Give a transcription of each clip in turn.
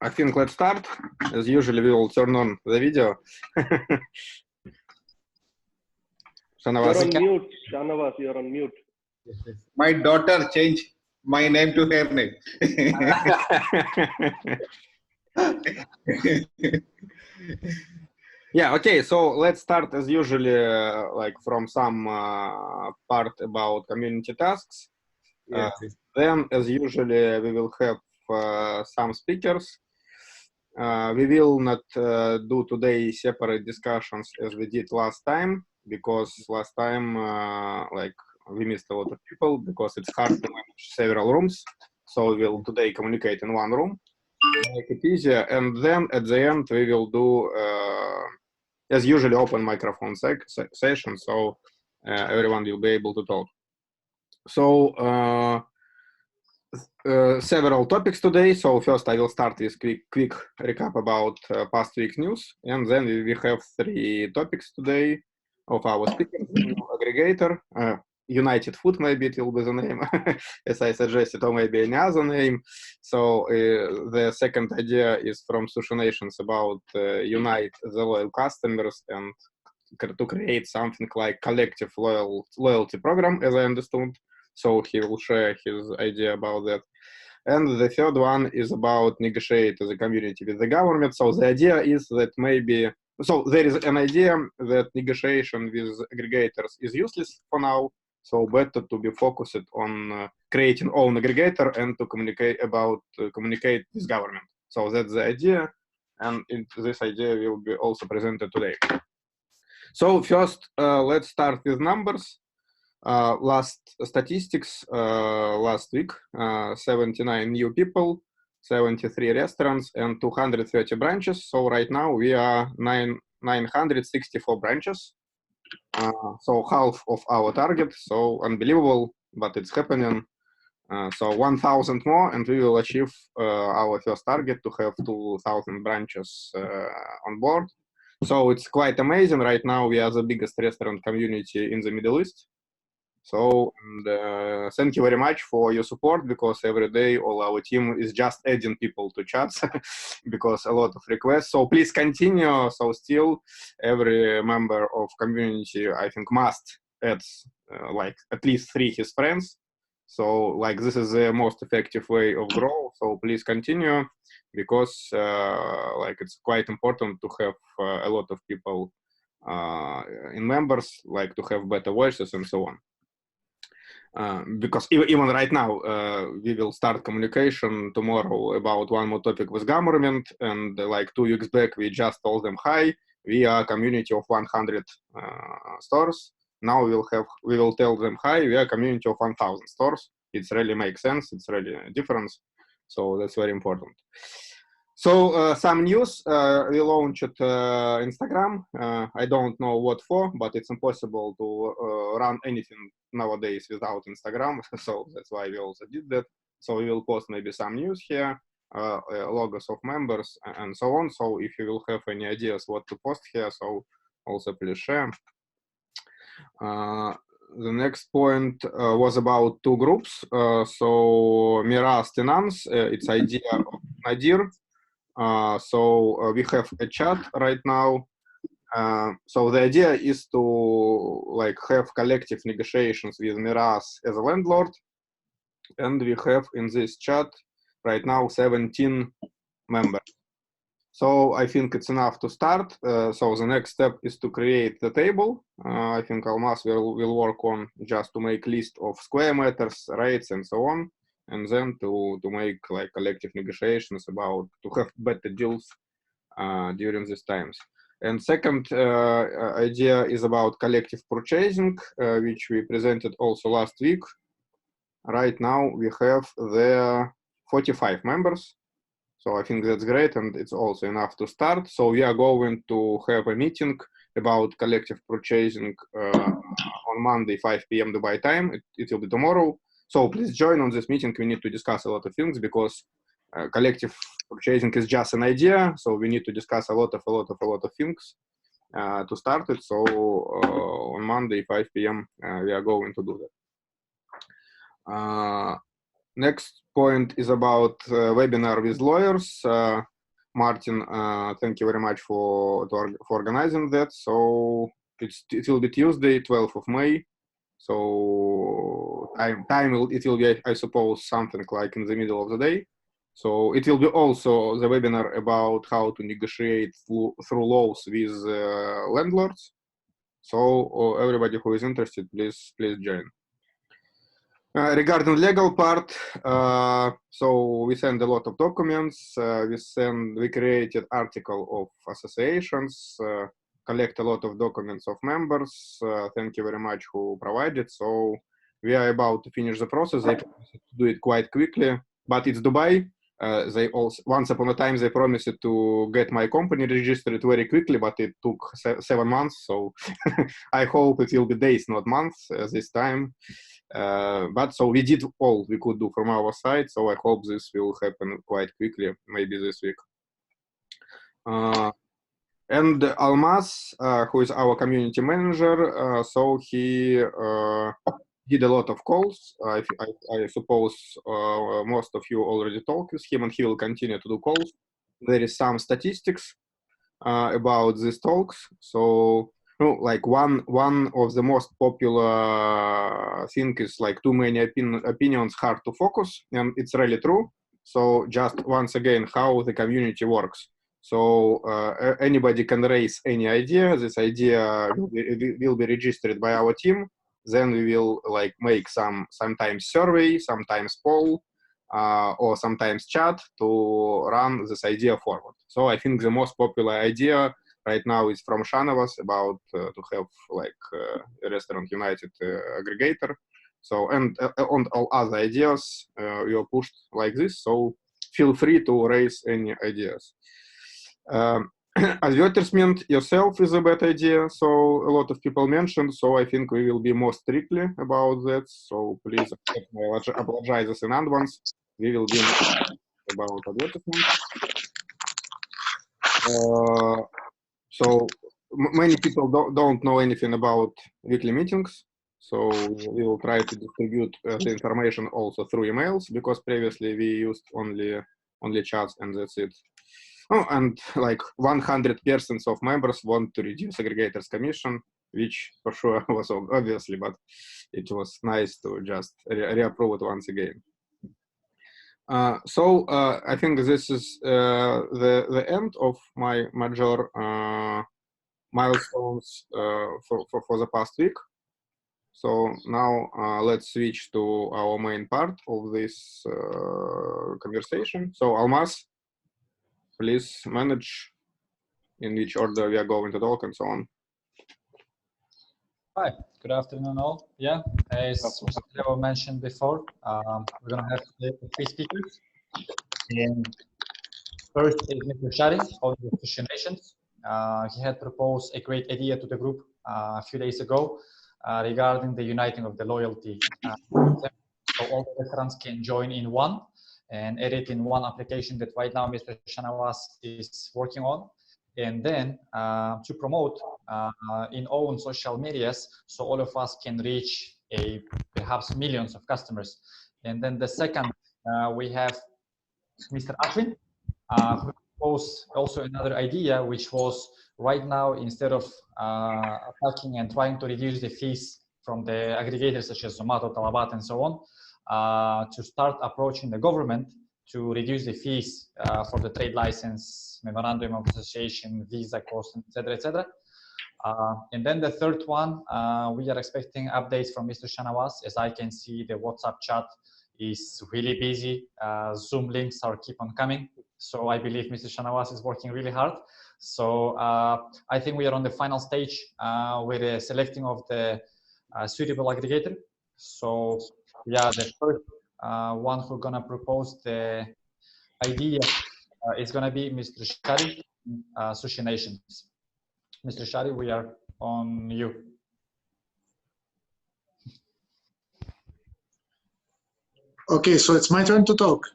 I think let's start. As usually, we will turn on the video. You're on mute, Shanavas, you're on mute. My daughter changed my name to her name. Yeah, okay, so let's start as usually, like from some part about community tasks. Yes. Then, as usually, we will have some speakers. We will not do today separate discussions as we did last time, because last time, like, we missed a lot of people because it's hard to manage several rooms. So we will today communicate in one room, make it easier, and then at the end we will do, as usually, open microphone session, so everyone will be able to talk. So several topics today. So first I will start with quick recap about past week news, and then we have 3 topics today of our speakers: aggregator, United Food, maybe it will be the name, as I suggested, or maybe any other name. So the second idea is from Sushi Nations about unite the loyal customers and to create something like collective loyalty program, as I understood. So he will share his idea about that. And the third one is about negotiate as a community with the government. So the idea is that maybe, so there is an idea that negotiation with aggregators is useless for now. So better to be focused on creating own aggregator and to communicate with government. So that's the idea. And this idea will be also presented today. So first, let's start with numbers. Last statistics, last week, 79 new people, 73 restaurants, and 230 branches. So right now we are 964 branches. So half of our target. So unbelievable, but it's happening. So 1,000 more, and we will achieve our first target to have 2,000 branches on board. So it's quite amazing. Right now we are the biggest restaurant community in the Middle East. So thank you very much for your support, because every day all our team is just adding people to chats because a lot of requests. So please continue. So still every member of community, I think, must add like at least 3 his friends. So like this is the most effective way of growth. So please continue, because like it's quite important to have a lot of people in members, like to have better voices and so on. Because even right now, we will start communication tomorrow about one more topic with government, and like 2 weeks back, we just told them, hi, we are a community of 100 stores. Now we will tell them, hi, we are a community of 1,000 stores. It really makes sense. It's really a difference. So that's very important. So some news, we launched Instagram. I don't know what for, but it's impossible to run anything nowadays without Instagram. So that's why we also did that. So we will post maybe some news here, logos of members and so on. So if you will have any ideas what to post here, so also please share. The next point was about 2 groups. So Miraz Tenants, it's idea of Nadir. So we have a chat right now. So the idea is to like have collective negotiations with Miraz as a landlord, and we have in this chat right now 17 members. So I think it's enough to start. So the next step is to create the table. I think Almas will work on just to make list of square meters, rates, and so on. And then to make like collective negotiations about to have better deals during these times. And second idea is about collective purchasing, which we presented also last week. Right now we have the 45 members. So I think that's great, and it's also enough to start. So we are going to have a meeting about collective purchasing on Monday, 5 p.m. Dubai time. It will be tomorrow. So please join on this meeting. We need to discuss a lot of things, because collective purchasing is just an idea. So we need to discuss a lot of things to start it. So on Monday, 5 p.m. We are going to do that. Next point is about webinar with lawyers. Martin, thank you very much for organizing that. So it will be Tuesday, 12th of May. So it will be, I suppose, something like in the middle of the day. So it will be also the webinar about how to negotiate through laws with landlords. So everybody who is interested, please join. Regarding legal part, so we send a lot of documents. We created article of associations, collect a lot of documents of members. Thank you very much who provided. So we are about to finish the process. They promised to do it quite quickly, but it's Dubai. They also, once upon a time, they promised to get my company registered very quickly, but it took 7 months. So I hope it will be days, not months, this time. But so we did all we could do from our side. So I hope this will happen quite quickly, maybe this week. And Almas, who is our community manager, so he did a lot of calls. I suppose most of you already talked with him, and he will continue to do calls. There is some statistics about these talks. So, like one of the most popular thing is like too many opinions, hard to focus, and it's really true. So just once again, how the community works. So anybody can raise any idea. This idea will be registered by our team. Then we will like make sometimes survey, sometimes poll, or sometimes chat to run this idea forward. So I think the most popular idea right now is from Shanovas about to have like a Restaurant United aggregator. So and on all other ideas we are pushed like this. So feel free to raise any ideas. Advertisement yourself is a bad idea, so a lot of people mentioned, so I think we will be more strictly about that, so please accept my apologies in advance. We will be about advertisement. So many people don't know anything about weekly meetings, so we will try to distribute the information also through emails, because previously we used only chats and that's it. Oh, and like 100% of members want to reduce aggregators commission, which for sure was obviously, but it was nice to just reapprove it once again. So I think this is the end of my major milestones for the past week. So now let's switch to our main part of this conversation. So Almas, please manage in which order we are going to talk and so on. Hi, good afternoon all. Yeah, as Leo mentioned before, we're going to have 3 speakers. And first is Mr. Shari of the Association Nations. He had proposed a great idea to the group a few days ago regarding the uniting of the loyalty. So all the restaurants can join in one and edit in one application that right now Mr. Shanavas is working on. And then to promote in own social medias, so all of us can reach perhaps millions of customers. And then the second, we have Mr. Ashwin, who proposed also another idea, which was right now, instead of attacking and trying to reduce the fees from the aggregators such as Zomato, Talabat, and so on, to start approaching the government to reduce the fees for the trade license, memorandum of association, visa costs, etc., etc. And then the third one, we are expecting updates from Mr. Shanavas. As I can see, the WhatsApp chat is really busy. Zoom links are keep on coming. So I believe Mr. Shanavas is working really hard. So I think we are on the final stage with the selecting of the suitable aggregator. So yeah, the first one who's gonna propose the idea is gonna be Mr. Shari, Sushi Nations. Mr. Shari, we are on you. Okay, so it's my turn to talk.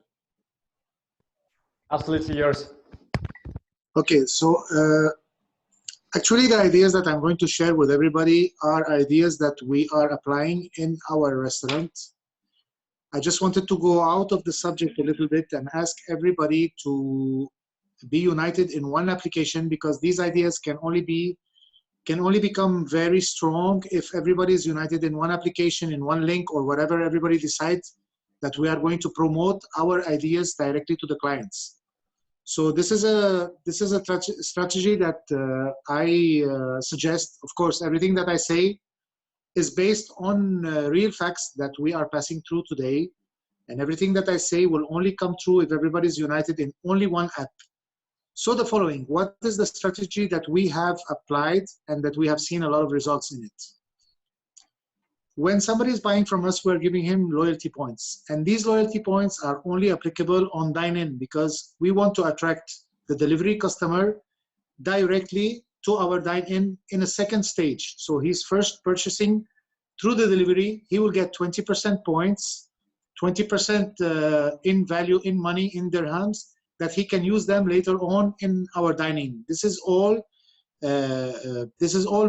Absolutely yours. Okay, so actually the ideas that I'm going to share with everybody are ideas that we are applying in our restaurant. I just wanted to go out of the subject a little bit and ask everybody to be united in one application, because these ideas can only become very strong if everybody is united in one application, in one link, or whatever everybody decides that we are going to promote our ideas directly to the clients. So this is a strategy that I suggest. Of course, everything that I say is based on real facts that we are passing through today, and everything that I say will only come true if everybody is united in only one app. So the following, what is the strategy that we have applied and that we have seen a lot of results in it? When somebody is buying from us, we're giving him loyalty points. And these loyalty points are only applicable on dine-in, because we want to attract the delivery customer directly to our dine-in in a second stage. So he's first purchasing through the delivery. He will get 20% points, 20% in value, in money, in dirhams, that he can use them later on in our dine-in. This is all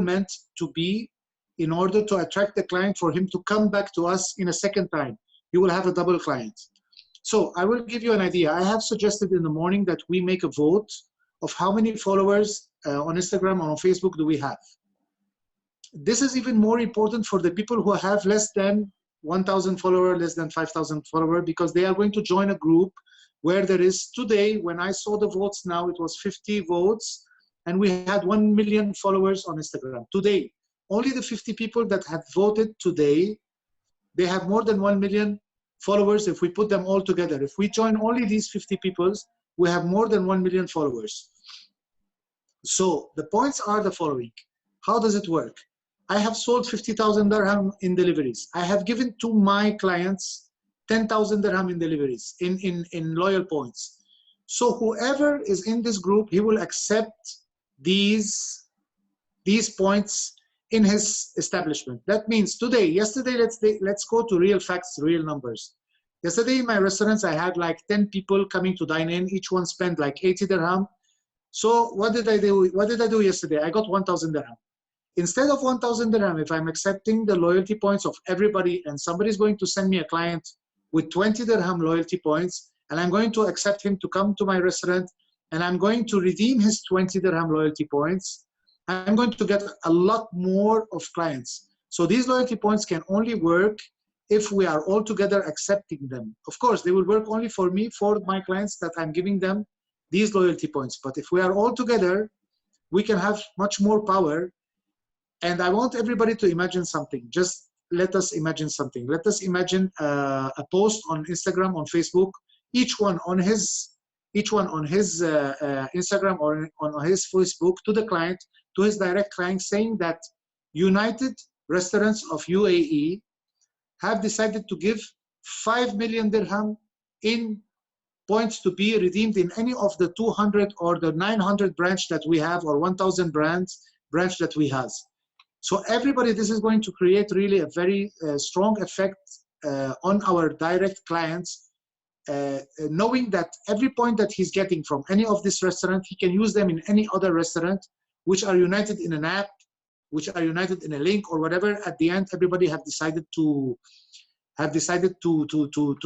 meant to be in order to attract the client, for him to come back to us in a second time. You will have a double client. So I will give you an idea. I have suggested in the morning that we make a vote of how many followers on Instagram or on Facebook do we have. This is even more important for the people who have less than 1,000 followers, less than 5,000 followers, because they are going to join a group where there is, today, when I saw the votes now, it was 50 votes, and we had 1 million followers on Instagram. Today, only the 50 people that have voted today, they have more than 1 million followers if we put them all together. If we join only these 50 people, we have more than 1 million followers. So the points are the following. How does it work? I have sold 50,000 dirham in deliveries. I have given to my clients 10,000 dirham in deliveries, in loyal points. So whoever is in this group, he will accept these points in his establishment. That means today, yesterday, let's go to real facts, real numbers. Yesterday in my restaurants, I had like 10 people coming to dine in. Each one spent like 80 dirham. So what did I do? What did I do yesterday? I got 1,000 dirham. Instead of 1,000 dirham, if I'm accepting the loyalty points of everybody, and somebody is going to send me a client with 20 dirham loyalty points, and I'm going to accept him to come to my restaurant, and I'm going to redeem his 20 dirham loyalty points, I'm going to get a lot more of clients. So these loyalty points can only work if we are all together accepting them. Of course, they will work only for me, for my clients that I'm giving them these loyalty points. But if we are all together, we can have much more power. And I want everybody to imagine something. Just let us imagine something. Let us imagine a post on Instagram, on Facebook, each one on his Instagram or on his Facebook, to the client, to his direct client, saying that United Restaurants of UAE have decided to give 5 million dirham in points to be redeemed in any of the 200 or the 900 branch that we have, or 1,000 branch that we have. So everybody, this is going to create really a very strong effect on our direct clients, knowing that every point that he's getting from any of this restaurant, he can use them in any other restaurant, which are united in an app, which are united in a link or whatever. At the end, everybody have decided to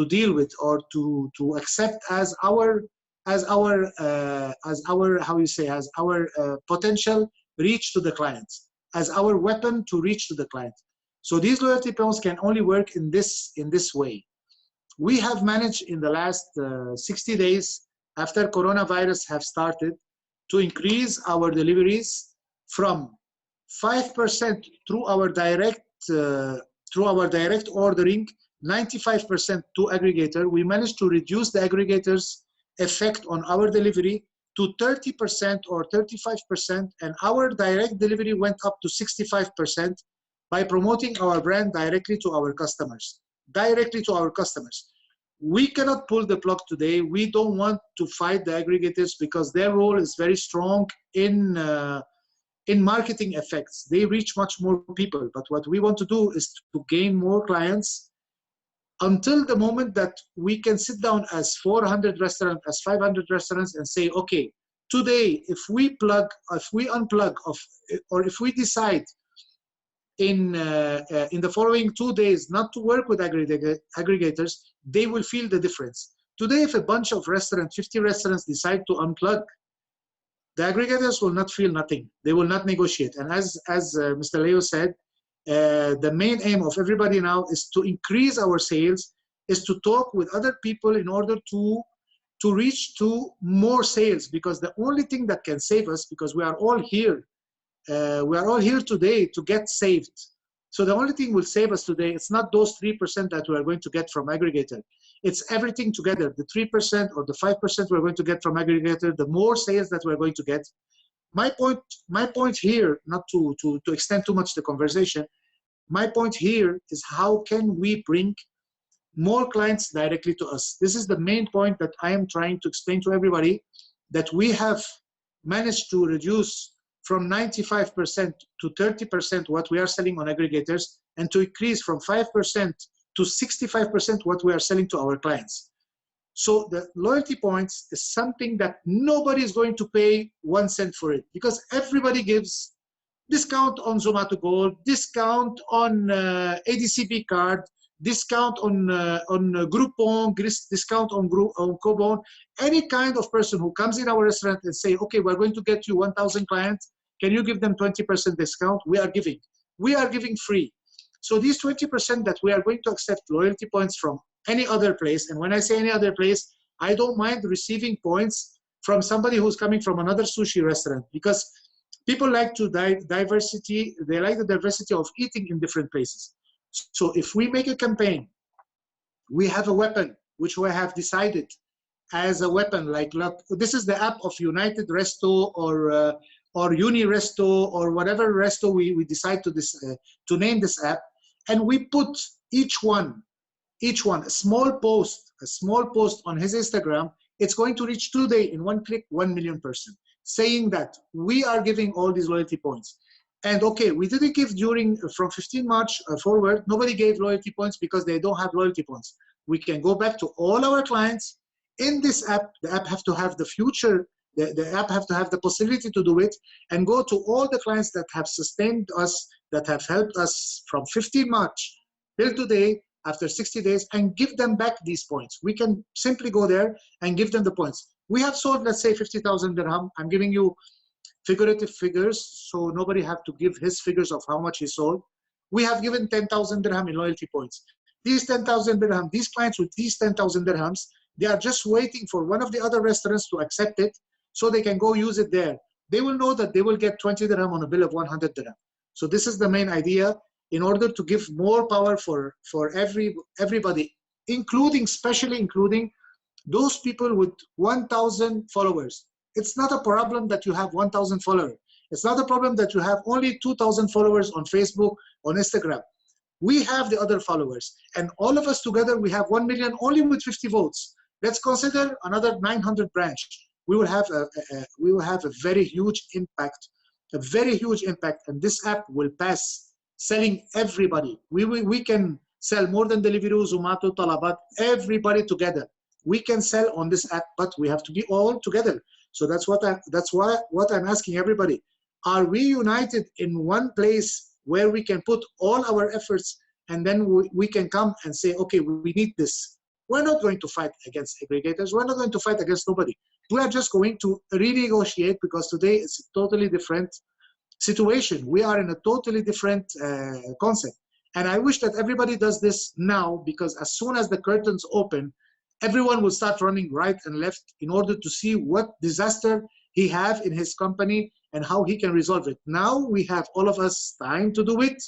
deal with, or to accept as our potential reach to the clients, as our weapon to reach to the client. So these loyalty points can only work in this way. We have managed in the last 60 days after coronavirus have started to increase our deliveries from 5% through our direct ordering, 95% to aggregator. We managed to reduce the aggregators' effect on our delivery to 30% or 35%, and our direct delivery went up to 65% by promoting our brand directly to our customers. We cannot pull the plug today. We don't want to fight the aggregators because their role is very strong in marketing effects. They reach much more people, but what we want to do is to gain more clients until the moment that we can sit down as 400 restaurants, as 500 restaurants, and say, okay, today, if we unplug, or if we decide in the following 2 days not to work with aggregators, they will feel the difference. Today, if a bunch of restaurants, 50 restaurants decide to unplug, the aggregators will not feel nothing. They will not negotiate. And as Mr. Leo said, the main aim of everybody now is to increase our sales, is to talk with other people in order to reach to more sales, because the only thing that can save us, because we are all here today to get saved. So the only thing will save us today, it's not those 3% that we are going to get from aggregator. It's everything together, the 3% or the 5% we're going to get from aggregator, the more sales that we're going to get. My point here, not to extend too much the conversation, my point here is how can we bring more clients directly to us? This is the main point that I am trying to explain to everybody, that we have managed to reduce from 95% to 30% what we are selling on aggregators, and to increase from 5% to 65% what we are selling to our clients. So the loyalty points is something that nobody is going to pay 1 cent for it, because everybody gives discount on Zomato Gold, discount on ADCB card, discount on Groupon, discount on Coupon. Any kind of person who comes in our restaurant and say, okay, we're going to get you 1,000 clients, can you give them 20% discount? We are giving. We are giving free. So these 20% that we are going to accept loyalty points from any other place, and when I say any other place, I don't mind receiving points from somebody who's coming from another sushi restaurant, because people like to diversity, they like the diversity of eating in different places. So if we make a campaign, we have a weapon, which we have decided as a weapon, like, look, this is the app of United Resto or Uni Resto or whatever resto we decide to name this app, and we put each one a small post on his Instagram. It's going to reach today in 1 click 1 million person, saying that we are giving all these loyalty points. And okay, we didn't give from 15 March forward, nobody gave loyalty points because they don't have loyalty points. We can go back to all our clients in this app. The app have to have the future, the app have to have the possibility to do it, and go to all the clients that have sustained us, that have helped us from 15 March till today, after 60 days, and give them back these points. We can simply go there and give them the points. We have sold, let's say, 50,000 dirham. I'm giving you figurative figures, so nobody have to give his figures of how much he sold. We have given 10,000 dirham in loyalty points. These 10,000 dirham, these clients with these 10,000 dirhams, they are just waiting for one of the other restaurants to accept it so they can go use it there. They will know that they will get 20 dirham on a bill of 100 dirham. So this is the main idea, in order to give more power for everybody, especially including those people with 1,000 followers. It's not a problem that you have 1,000 followers. It's not a problem that you have only 2,000 followers on Facebook, on Instagram. We have the other followers, and all of us together, we have 1 million only with 50 votes. Let's consider another 900 branch. We will have a very huge impact, and this app will pass selling everybody. We can sell more than Deliveroo, Zomato, Talabat, everybody together. We can sell on this app, but we have to be all together. So that's what I'm asking everybody. Are we united in one place where we can put all our efforts, and then we can come and say, okay, we need this. We're not going to fight against aggregators. We're not going to fight against nobody. We are just going to renegotiate, because today it's a totally different situation. We are in a totally different concept. And I wish that everybody does this now, because as soon as the curtains open, everyone will start running right and left in order to see what disaster he have in his company and how he can resolve it. Now we have all of us time to do it.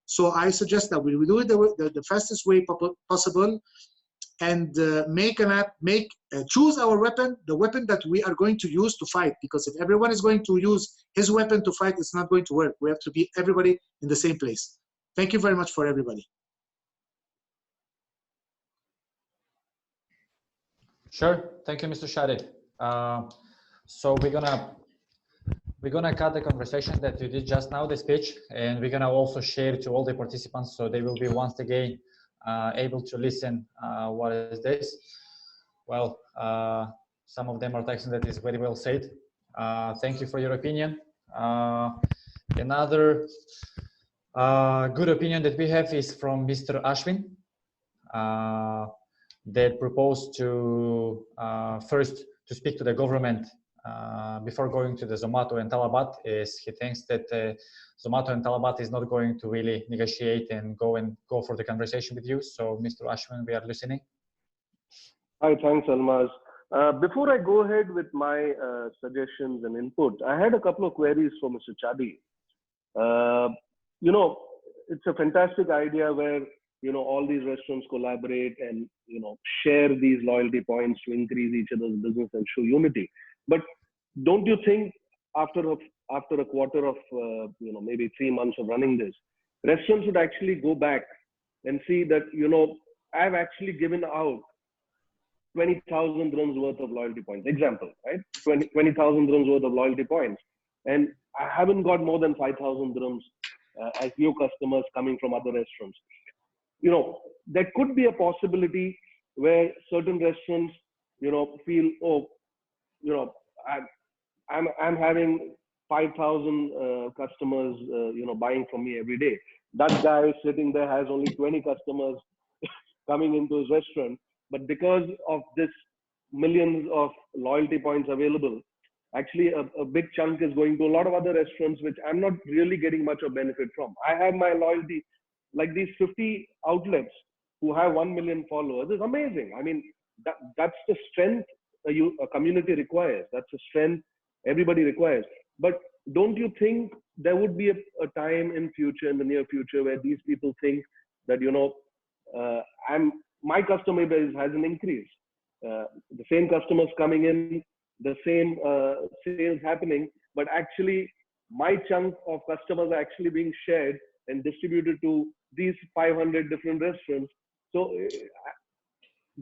So I suggest that we do it the fastest way possible, and make an app, choose our weapon, the weapon that we are going to use to fight. Because if everyone is going to use his weapon to fight, it's not going to work. We have to be everybody in the same place. Thank you very much for everybody. Sure. Thank you, Mr. Shadi. So we're gonna cut the conversation that you did just now, the speech, and we're gonna also share to all the participants, so they will be once again able to listen. What is this? Well, some of them are texting that is very well said. Thank you for your opinion. Another good opinion that we have is from Mr. Ashwin. they proposed to first to speak to the government before going to the Zomato and Talabat. Is he thinks that Zomato and Talabat is not going to really negotiate and go for the conversation with you. So, Mr. Ashwin, we are listening. Hi, thanks, Almaz. Before I go ahead with my suggestions and input, I had a couple of queries for Mr. Chadi. You know, it's a fantastic idea where, you know, all these restaurants collaborate and, you know, share these loyalty points to increase each other's business and show unity. But don't you think after a quarter of, you know, maybe 3 months of running this, restaurants should actually go back and see that, you know, I've actually given out 20,000 dirhams worth of loyalty points. Example, right? 20,000 dirhams worth of loyalty points. And I haven't got more than 5,000 dirhams as new customers coming from other restaurants. You know, there could be a possibility where certain restaurants, you know, feel, oh, you know, I'm having 5,000 customers, you know, buying from me every day. That guy sitting there has only 20 customers coming into his restaurant, but because of this millions of loyalty points available, actually a big chunk is going to a lot of other restaurants, which I'm not really getting much of benefit from. I have my loyalty, like these 50 outlets who have 1 million followers is amazing. I mean, that's the strength a community requires. That's the strength everybody requires. But don't you think there would be a time in the near future, where these people think that, you know, my customer base hasn't increased. The same customers coming in, the same sales happening, but actually my chunk of customers are actually being shared and distributed to these 500 different restaurants. So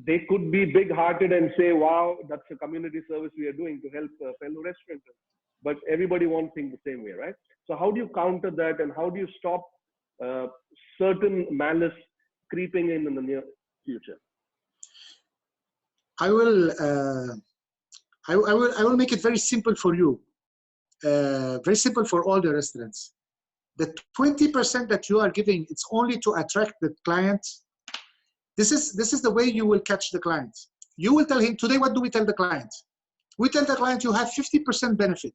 they could be big-hearted and say, wow, that's a community service we are doing to help fellow restaurateurs. But everybody won't think the same way, right? So how do you counter that, and how do you stop certain malice creeping in the near future? I will make it very simple for you, very simple for all the restaurants. The 20% that you are giving, it's only to attract the clients. This is the way you will catch the client. You will tell him today. What do we tell the client? We tell the client you have 50% benefit,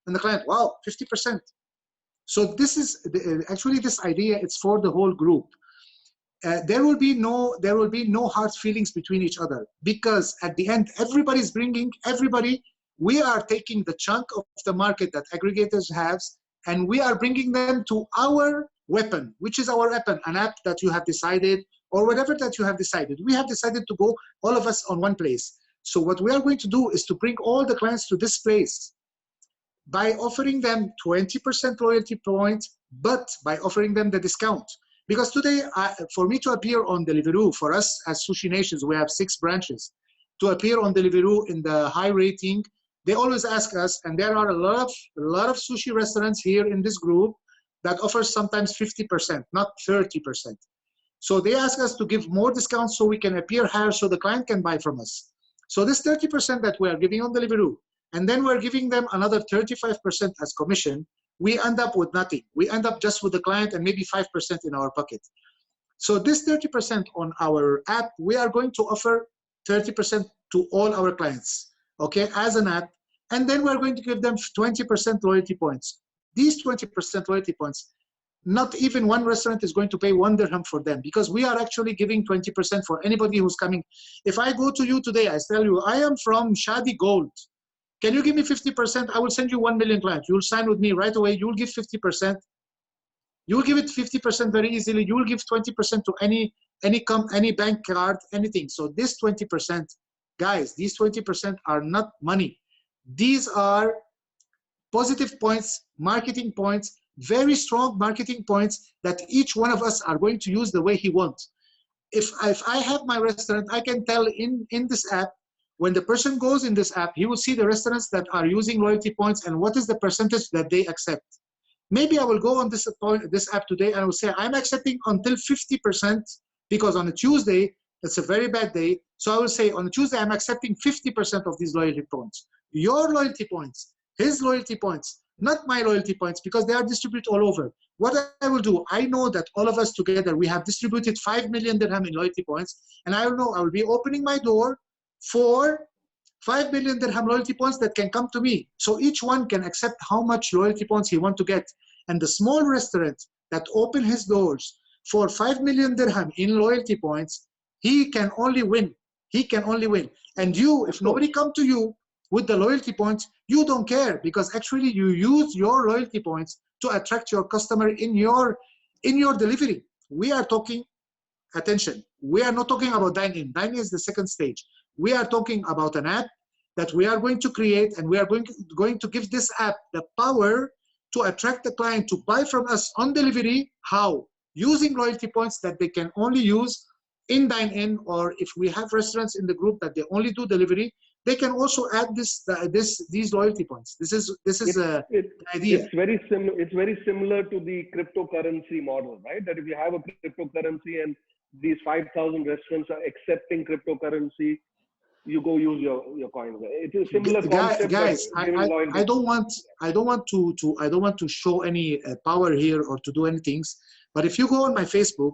and the client, wow, 50%. So this is actually this idea. It's for the whole group. There will be no hard feelings between each other, because at the end, everybody's bringing everybody. We are taking the chunk of the market that aggregators have, and we are bringing them to our weapon, which is our weapon, an app that you have decided, or whatever that you have decided. We have decided to go, all of us, on one place. So what we are going to do is to bring all the clients to this place by offering them 20% loyalty points, but by offering them the discount. Because today, for me to appear on Deliveroo, for us as Sushi Nations, we have 6 branches. To appear on Deliveroo in the high rating, they always ask us, and there are a lot of sushi restaurants here in this group that offers sometimes 50%, not 30%. So they ask us to give more discounts so we can appear higher, so the client can buy from us. So this 30% that we are giving on Deliveroo, and then we're giving them another 35% as commission, we end up with nothing. We end up just with the client and maybe 5% in our pocket. So this 30% on our app, we are going to offer 30% to all our clients, okay, as an app. And then we're going to give them 20% loyalty points. These 20% loyalty points, not even one restaurant is going to pay 1 dirham for them, because we are actually giving 20% for anybody who's coming. If I go to you today, I tell you, I am from Shadi Gold. Can you give me 50%? I will send you 1 million clients. You'll sign with me right away. You'll give 50%. You'll give it 50% very easily. You will give 20% to any bank card, anything. So this 20%, guys, these 20% are not money. These are positive points, marketing points, very strong marketing points that each one of us are going to use the way he wants. If I have my restaurant, I can tell in this app, when the person goes in this app, he will see the restaurants that are using loyalty points and what is the percentage that they accept. Maybe I will go on this app today and I will say, I'm accepting until 50%, because on a Tuesday, it's a very bad day. So I will say, on a Tuesday, I'm accepting 50% of these loyalty points. Your loyalty points, his loyalty points, not my loyalty points, because they are distributed all over. What I will do, I know that all of us together, we have distributed 5 million dirham in loyalty points, and I know I will be opening my door for 5 billion dirham loyalty points that can come to me. So each one can accept how much loyalty points he wants to get. And the small restaurant that open his doors for 5 million dirham in loyalty points, he can only win. He can only win. And you, if nobody come to you with the loyalty points, you don't care, because actually you use your loyalty points to attract your customer in your delivery. We are talking, attention, we are not talking about dine-in. Dine-in is the second stage. We are talking about an app that we are going to create, and we are going to give this app the power to attract the client to buy from us on delivery. How? Using loyalty points that they can only use in dine-in, or if we have restaurants in the group that they only do delivery, they can also add these loyalty points. This is the idea. It's very similar. It's very similar to the cryptocurrency model, right? That if you have a cryptocurrency and these 5,000 restaurants are accepting cryptocurrency, you go use your coins. It's a similar concept. Guys, I don't want to show any power here or to do anything. But if you go on my Facebook,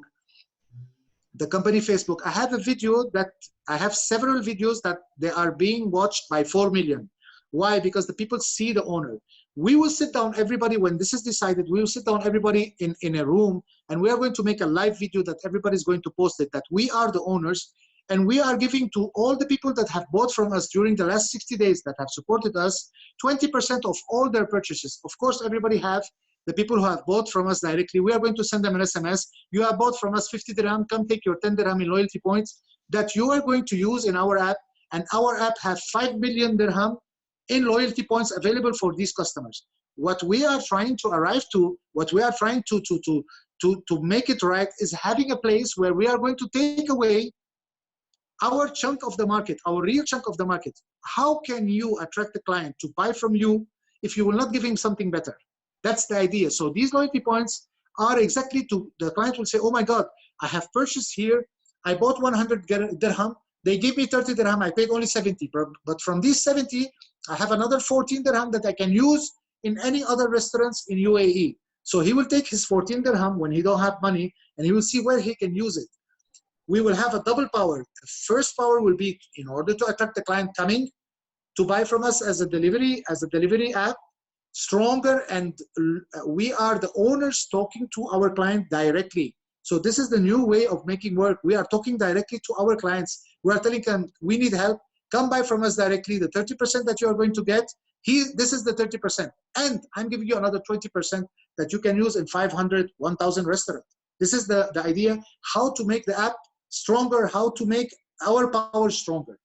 the company Facebook, I have a video that I have several videos that they are being watched by 4 million. Why? Because the people see the owner. We will sit down, everybody, when this is decided, we will sit down everybody in a room, and we are going to make a live video that everybody is going to post it, that we are the owners, and we are giving to all the people that have bought from us during the last 60 days that have supported us, 20% of all their purchases. Of course, everybody have the people who have bought from us directly. We are going to send them an SMS. You have bought from us 50 dirham, come take your 10 dirham in loyalty points that you are going to use in our app, and our app have 5 billion dirham in loyalty points available for these customers. What we are trying to arrive to, what we are trying to make it right, is having a place where we are going to take away our chunk of the market, our real chunk of the market. How can you attract the client to buy from you if you will not give him something better? That's the idea. So these loyalty points are exactly to, the client will say, oh my God, I have purchased here, I bought 100 dirham, they give me 30 dirham, I paid only 70. But from these 70, I have another 14 dirham that I can use in any other restaurants in UAE. So he will take his 14 dirham when he don't have money, and he will see where he can use it. We will have a double power. The first power will be in order to attract the client coming to buy from us as a delivery app, stronger, and we are the owners talking to our client directly. So this is the new way of making work. We are talking directly to our clients. We are telling them, we need help, come buy from us directly. The 30% that you are going to get, this is the 30%. And I'm giving you another 20% that you can use in 500, 1,000 restaurants. This is the idea, how to make the app stronger, how to make our power stronger.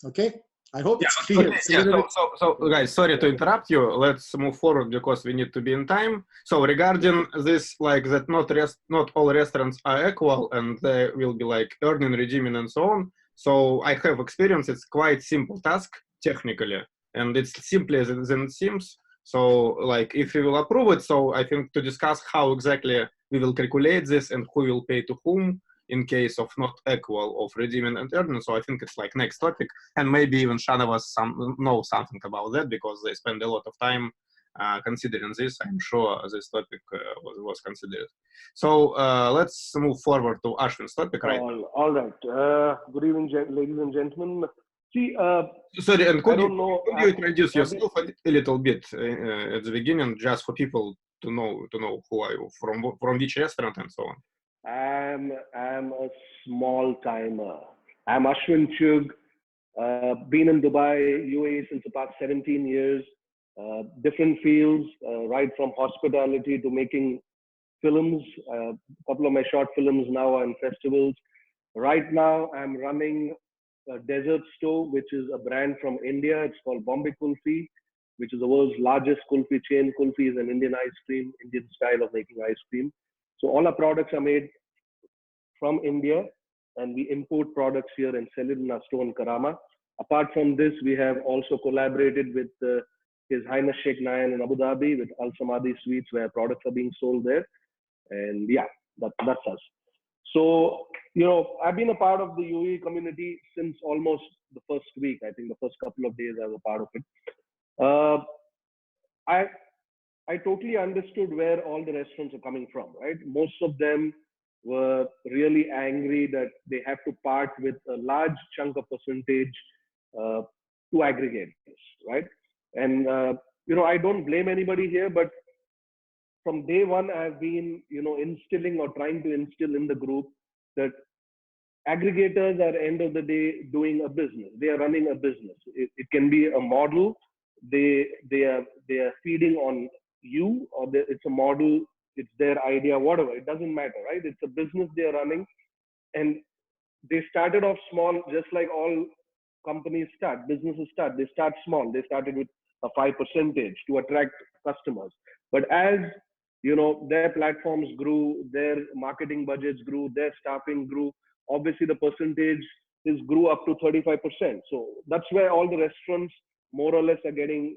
Okay? I hope it's clear. Okay, yeah, so guys, sorry to interrupt you. Let's move forward because we need to be in time. So regarding this, like that not all restaurants are equal and they will be like earning, redeeming, and so on. So I have experience. It's quite simple task technically, and it's simpler than it seems. So like if you will approve it, so I think to discuss how exactly we will calculate this and who will pay to whom in case of not equal of redeeming and earning. So I think it's like next topic, and maybe even Shanavas know something about that because they spend a lot of time considering this. I'm sure this topic was considered. So let's move forward to Ashwin's topic, right? All right. Good evening, ladies and gentlemen. See, sorry, and could you introduce yourself a little bit at the beginning, just for people to know who are you, from which restaurant and so on? I'm a small timer. I'm Ashwin Chug. Been in Dubai, UAE since the past 17 years. Different fields, right from hospitality to making films. A couple of my short films now are in festivals. Right now, I'm running a Desert Store, which is a brand from India. It's called Bombay Kulfi, which is the world's largest kulfi chain. Kulfi is an Indian ice cream, Indian style of making ice cream. So all our products are made from India, and we import products here and sell it in our store in Karama. Apart from this, we have also collaborated with His Highness Sheikh Nayan in Abu Dhabi with Al Samadi Sweets, where products are being sold there. And yeah, that's us. So, you know, I've been a part of the UAE community since almost the first week. I think the first couple of days I was a part of it. I totally understood where all the restaurants are coming from, right? Most of them were really angry that they have to part with a large chunk of percentage uh, to aggregators, right? And I don't blame anybody here, but from day one, I've been, instilling or trying to instill in the group that aggregators are end of the day doing a business. They are running a business. It can be a model. They are feeding on you, or it's a model. It's their idea, whatever. It doesn't matter, right? It's a business they are running, and they started off small, just like all companies start, businesses start. They start small. They started with a 5% to attract customers. But as their platforms grew, their marketing budgets grew, their staffing grew. Obviously, the percentage is grew up to 35%. So that's where all the restaurants more or less are getting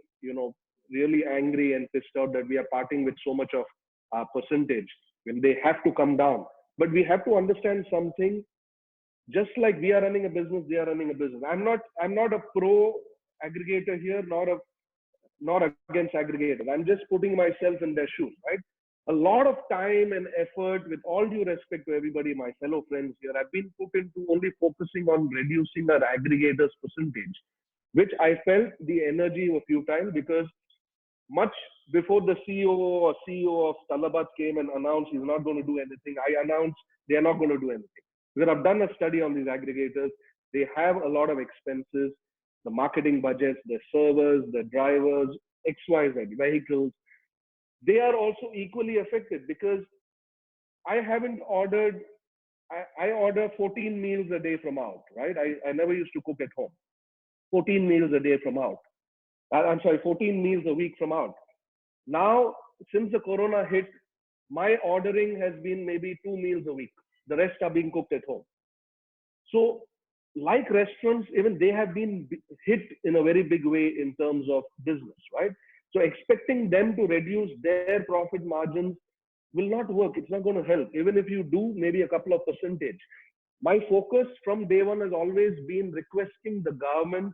really angry and pissed out that we are parting with so much of our percentage when they have to come down. But we have to understand something. Just like we are running a business, they are running a business. I'm not a pro aggregator here, not against aggregators. I'm just putting myself in their shoes, right? A lot of time and effort, with all due respect to everybody, my fellow friends here, I've been put into only focusing on reducing our aggregators percentage, which I felt the energy a few times, because much before the CEO of Talabat came and announced he's not going to do anything, I announced they are not going to do anything. Because I've done a study on these aggregators. They have a lot of expenses, the marketing budgets, the servers, the drivers, XYZ, vehicles. They are also equally affected, because I haven't ordered, I order 14 meals a day from out, right? I never used to cook at home. 14 meals a day from out. I'm sorry, 14 meals a week from out. Now, since the corona hit, my ordering has been maybe 2 meals a week. The rest are being cooked at home. So, like restaurants, even they have been hit in a very big way in terms of business, right? So, expecting them to reduce their profit margins will not work. It's not going to help. Even if you do maybe a couple of percentage. My focus from day one has always been requesting the government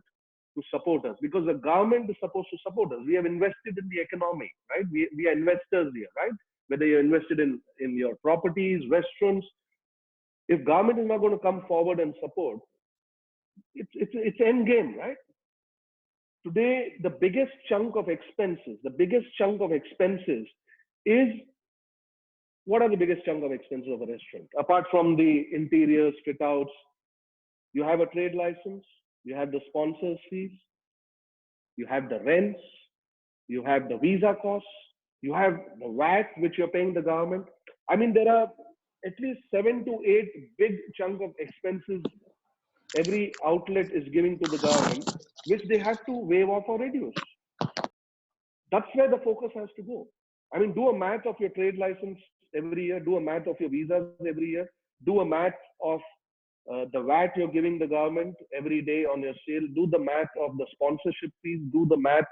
to support us, because the government is supposed to support us. We have invested in the economy, right? We are investors here, right? Whether you're invested in your properties, restaurants, if government is not going to come forward and support, it's end game, right? Today, the biggest chunk of expenses is, what are the biggest chunk of expenses of a restaurant? Apart from the interiors, fit outs, you have a trade license, you have the sponsors fees, you have the rents, you have the visa costs, you have the VAT, which you're paying the government. I mean, there are at least 7 to 8 big chunk of expenses every outlet is giving to the government, which they have to waive off or reduce. That's where the focus has to go. I mean, do a math of your trade license every year, do a math of your visas every year, do a math of the VAT you're giving the government every day on your sale, do the math of the sponsorship fees, do the math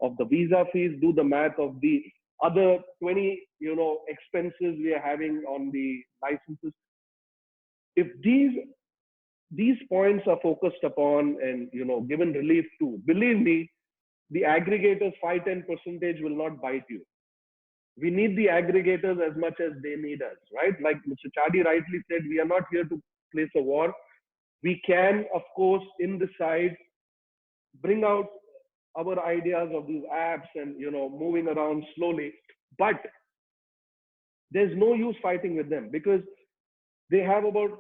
of the visa fees, do the math of the other 20 expenses we are having on the licenses. If these points are focused upon and given relief to, believe me, the aggregators 5-10% will not bite you. We need the aggregators as much as they need us, right? Like Mr. Chadi rightly said, we are not here to place a war. We can, of course, in the side, bring out our ideas of these apps and moving around slowly, but there's no use fighting with them, because they have about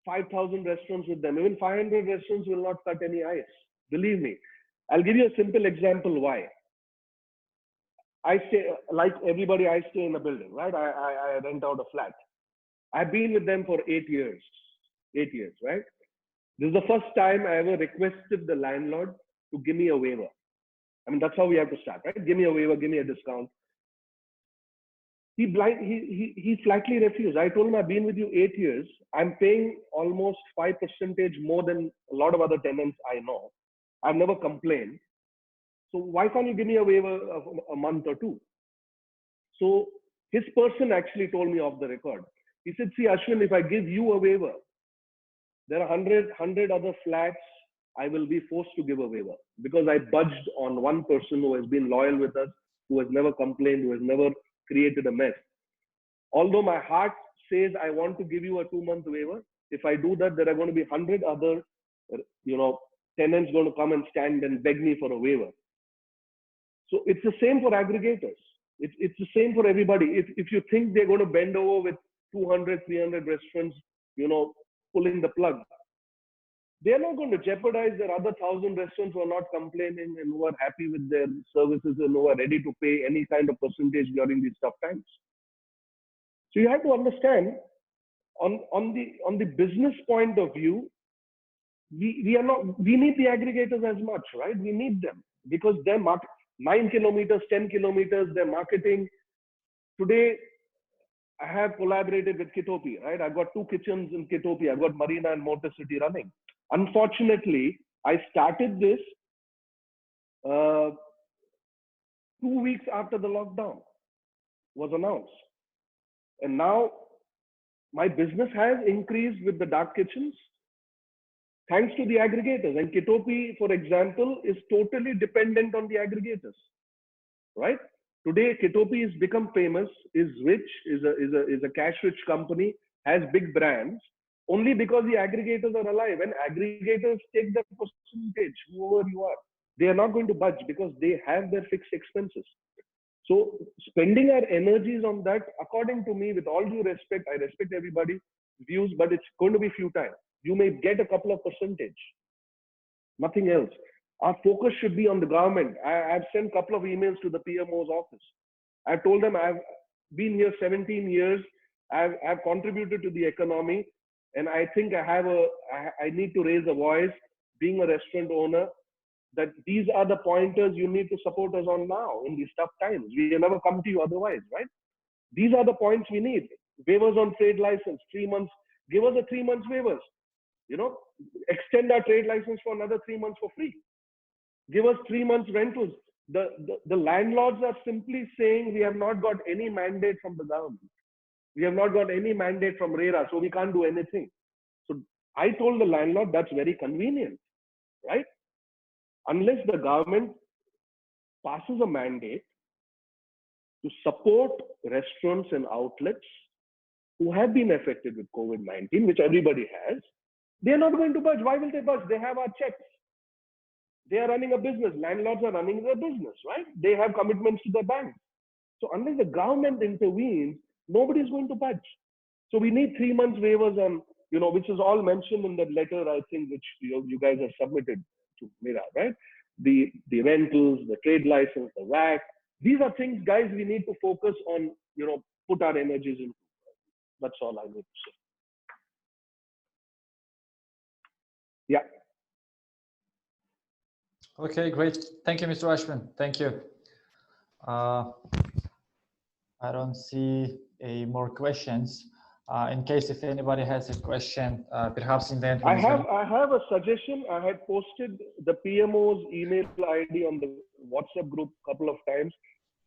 5,000 restaurants with them. Even 500 restaurants will not cut any ice. Believe me. I'll give you a simple example why. I stay, like everybody, I stay in a building, right? I rent out a flat. I've been with them for 8 years. 8 years, right? This is the first time I ever requested the landlord to give me a waiver. I mean, that's how we have to start, right? Give me a waiver, give me a discount. He flatly refused. I told him, I've been with you 8 years. I'm paying almost 5% more than a lot of other tenants I know. I've never complained. So why can't you give me a waiver of a month or two? So his person actually told me off the record. He said, see, Ashwin, if I give you a waiver, there are 100 other flats I will be forced to give a waiver, because I budged on one person who has been loyal with us who has never complained, who has never created a mess. Although my heart says I want to give you a 2-month waiver, if I do that, there are going to be 100 other, tenants going to come and stand and beg me for a waiver. So it's the same for aggregators. It's the same for everybody. If you think they're going to bend over with 200, 300 restaurants, pulling the plug, they're not going to jeopardize their other 1,000 restaurants who are not complaining and who are happy with their services and who are ready to pay any kind of percentage during these tough times. So you have to understand, on the business point of view, we need the aggregators as much, right? We need them because their market, 9 kilometers, 10 kilometers, their marketing. Today, I have collaborated with Kitopi, right? I've got 2 kitchens in Kitopi. I've got Marina and Motor City running. Unfortunately, I started this 2 weeks after the lockdown was announced. And now my business has increased with the dark kitchens thanks to the aggregators. And Kitopi, for example, is totally dependent on the aggregators, right? Today, Kitopi has become famous, is rich, is a cash-rich company, has big brands, only because the aggregators are alive. And aggregators take that percentage, whoever you are. They are not going to budge because they have their fixed expenses. So spending our energies on that, according to me, with all due respect, I respect everybody's views, but it's going to be futile. You may get a couple of percentage, nothing else. Our focus should be on the government. I've sent a couple of emails to the PMO's office. I've told them I've been here 17 years. I've contributed to the economy, and I think I need to raise a voice, being a restaurant owner, that these are the pointers you need to support us on now in these tough times. We will never come to you otherwise, right? These are the points we need. Waivers on trade license, 3 months. Give us a 3 months waivers. Extend our trade license for another 3 months for free. Give us 3 months rentals. The landlords are simply saying we have not got any mandate from the government. We have not got any mandate from RERA, so we can't do anything. So I told the landlord that's very convenient, right? Unless the government passes a mandate to support restaurants and outlets who have been affected with COVID-19, which everybody has, they're not going to budge. Why will they budge? They have our checks. They are running a business. Landlords are running their business, right? They have commitments to their banks. So unless the government intervenes, nobody's going to budge. So we need 3 months waivers on, which is all mentioned in that letter, I think, which you guys have submitted to Mira, right? The rentals, the trade license, the VAT. These are things, guys, we need to focus on, put our energies into. That's all I need to say. Yeah. Okay, great. Thank you, Mr. Ashwin. Thank you. I don't see any more questions. In case if anybody has a question, perhaps in the end. I have a suggestion. I had posted the PMO's email ID on the WhatsApp group a couple of times.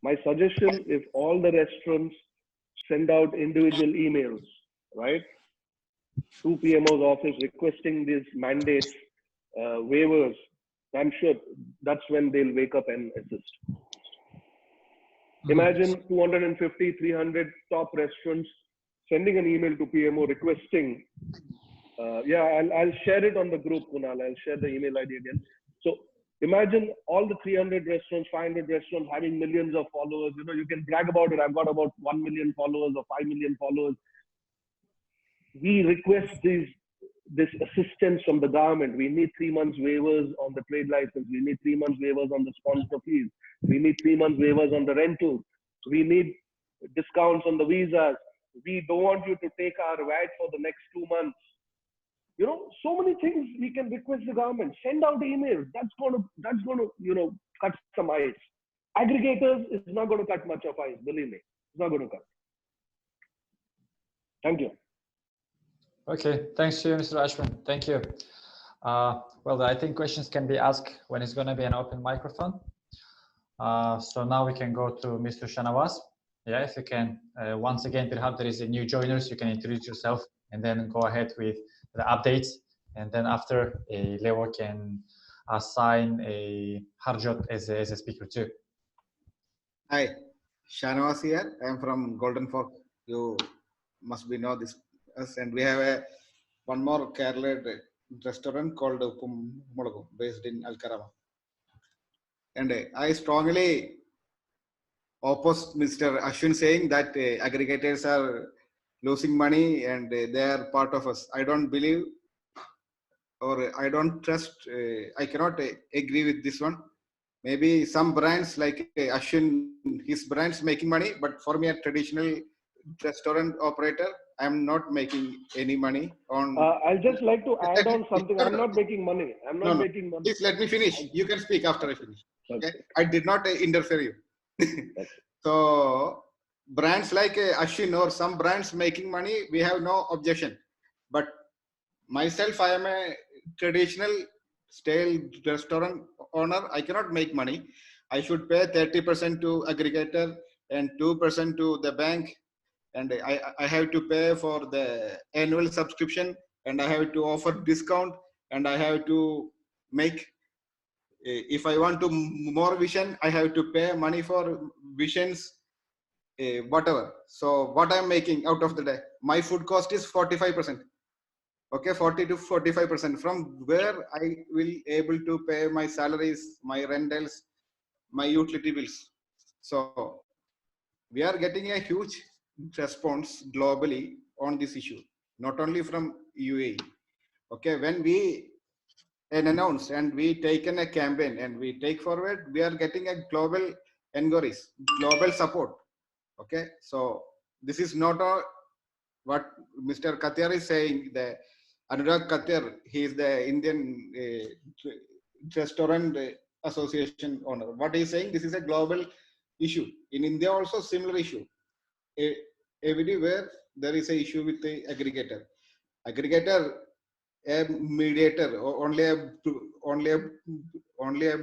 My suggestion, if all the restaurants send out individual emails, right, to PMO's office requesting these mandates, waivers, I'm sure that's when they'll wake up and assist. Imagine 250, 300 top restaurants sending an email to PMO requesting. I'll share it on the group, Kunal. I'll share the email ID again. So imagine all the 300 restaurants, 500 restaurants having millions of followers. You can brag about it. I've got about 1 million followers or 5 million followers. We request this assistance from the government. We need 3 months waivers on the trade license. We need 3 months waivers on the sponsor fees. We need 3 months waivers on the rentals. We need discounts on the visas. We don't want you to take our VAT for the next 2 months. So many things we can request the government. Send out emails. That's going to cut some ice. Aggregators is not going to cut much of ice, believe me. It's not going to cut. Thank you. Okay, thanks to you, Mr. Ashwin. Thank you. Well, I think questions can be asked when it's going to be an open microphone. So now we can go to Mr. Shanawaz. Yeah, if you can, once again, perhaps there is a new joiners, you can introduce yourself and then go ahead with the updates. And then after, Leo can assign a Harjot as a speaker too. Hi, Shanavas here. I am from Golden Fork. You must be know this. Us, and we have one more Kerala restaurant called Mulagu, based in Alcarama. And I strongly oppose Mr. Ashwin saying that aggregators are losing money and they are part of us. I don't believe or I don't trust. I cannot agree with this one. Maybe some brands like Ashwin, his brands making money, but for me, a traditional restaurant operator, I'm not making any money on. I'll just like to add on something. No, I'm not making money. I'm not no. making money. Please let me finish. You can speak after I finish. Okay, Okay. I did not interfere you. So brands like Ashwin or some brands making money, we have no objection. But myself, I am a traditional stale restaurant owner. I cannot make money. I should pay 30% to aggregator and 2% to the bank. And I have to pay for the annual subscription and I have to offer discount and I have to make, if I want to more vision, I have to pay money for visions, whatever. So what I'm making out of the day, my food cost is 45%. Okay, 40 to 45%, from where I will able to pay my salaries, my rentals, my utility bills. So we are getting a huge response globally on this issue, not only from UAE. Okay, when we announce and we taken a campaign and we take forward, we are getting a global inquiries, global support. Okay, so this is not a what Mr. Katyar is saying. The Anurag Katyar, he is the Indian restaurant association owner. What he is saying, this is a global issue. In India also similar issue. Everywhere there is a issue with the aggregator. Aggregator, a mediator, only a, only a,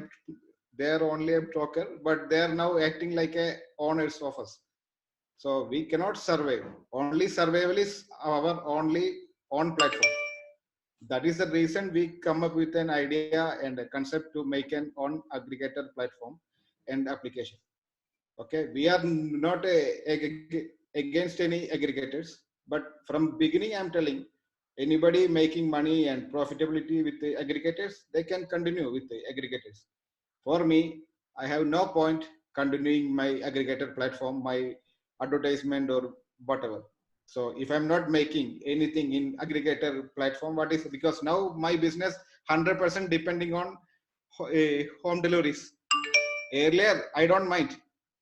they are only a broker, but they are now acting like a owners of us. So we cannot survive. Only survival is our only own platform. That is the reason we come up with an idea and a concept to make an on aggregator platform and application. Okay, we are not against any aggregators, but from beginning I'm telling anybody making money and profitability with the aggregators, they can continue with the aggregators. For me, I have no point continuing my aggregator platform, my advertisement or whatever. So if I'm not making anything in aggregator platform, what is, because now my business 100% depending on home deliveries. Earlier I don't mind,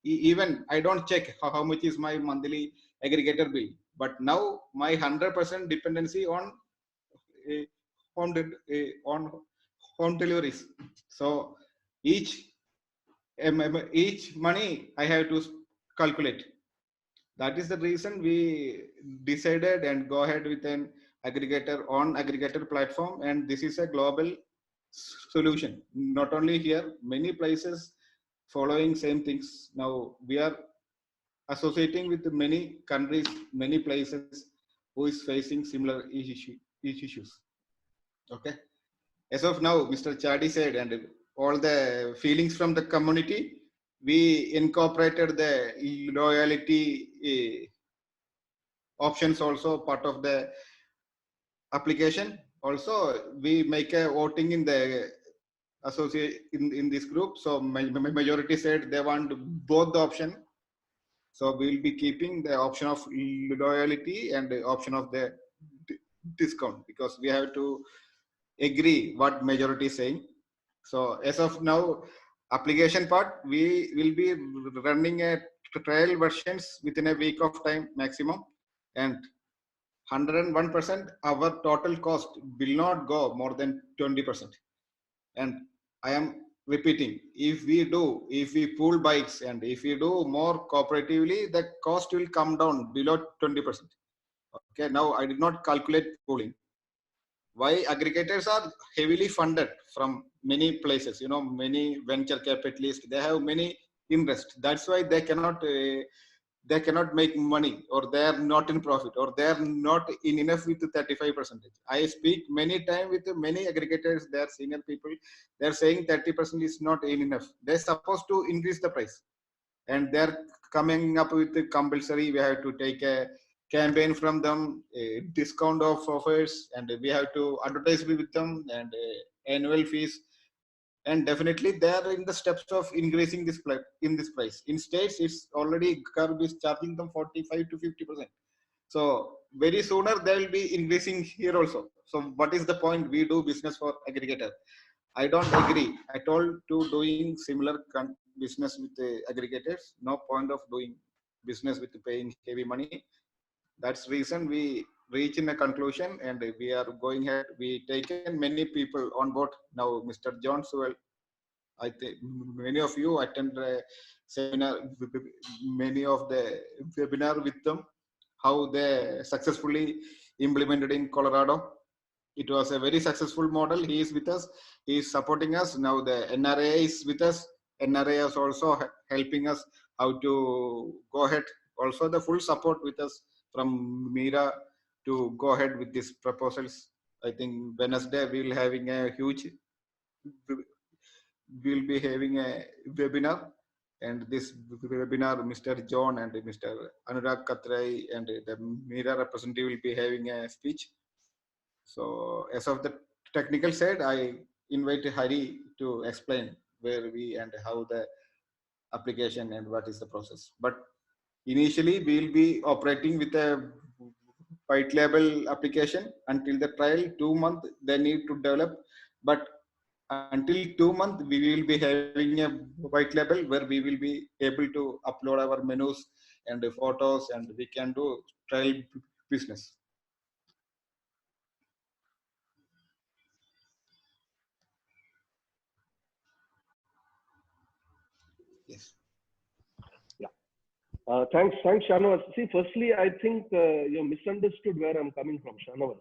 even I don't check how much is my monthly aggregator bill, but now my 100% dependency on uh, on home deliveries. So each each money I have to calculate. That is the reason we decided and go ahead with an aggregator on aggregator platform, and this is a global solution. Not only here, many places following same things. Now we are associating with many countries, many places who is facing similar issues. Okay. As of now, Mr. Chadi said, and all the feelings from the community, we incorporated the loyalty options also part of the application. Also, we make a voting in the associate in this group. So majority said they want both the option. So we'll be keeping the option of loyalty and the option of the discount, because we have to agree what majority is saying. So as of now, application part, we will be running a trial versions within a week of time maximum, and 101% our total cost will not go more than 20%. And I am repeating, if we pool bikes and if we do more cooperatively, the cost will come down below 20%. Okay, now I did not calculate pooling. Why? Aggregators are heavily funded from many places, many venture capitalists, they have many interest. That's why they cannot make money, or they are not in profit, or they are not in enough with 35%. I speak many time with many aggregators, they are senior people, they are saying 30% is not in enough. They're supposed to increase the price. and they're coming up with the compulsory. We have to take a campaign from them, a discount of offers, and we have to advertise with them, and annual fees. And definitely they are in the steps of increasing this in this price. In states, it's already curb is charging them 45 to 50%. So very sooner they will be increasing here also. So what is the point? We do business for aggregator. I don't agree at all to doing similar business with the aggregators. No point of doing business with paying heavy money. That's reason we reach in a conclusion, and we are going ahead. We taken many people on board now. Mr. John Sewell, I think many of you attend a seminar, many of the webinar with them, how they successfully implemented in Colorado. It was a very successful model. He is with us. He is supporting us. Now the NRA is with us. NRA is also helping us how to go ahead. Also the full support with us from Mira to go ahead with these proposals. I think Wednesday we will having a huge, we'll be having a webinar, and this webinar, Mr. John and Mr. Anurag Katrai and the Mira representative will be having a speech. So as of the technical side, I invite Hari to explain where we and how the application and what is the process. But initially, we will be operating with a white label application until the trial 2 months they need to develop. But until 2 months, we will be having a white label where we will be able to upload our menus and the photos, and we can do trial business. Yes. Yeah. Thanks, Shanavas. See, firstly, I think you misunderstood where I'm coming from, Shanavas.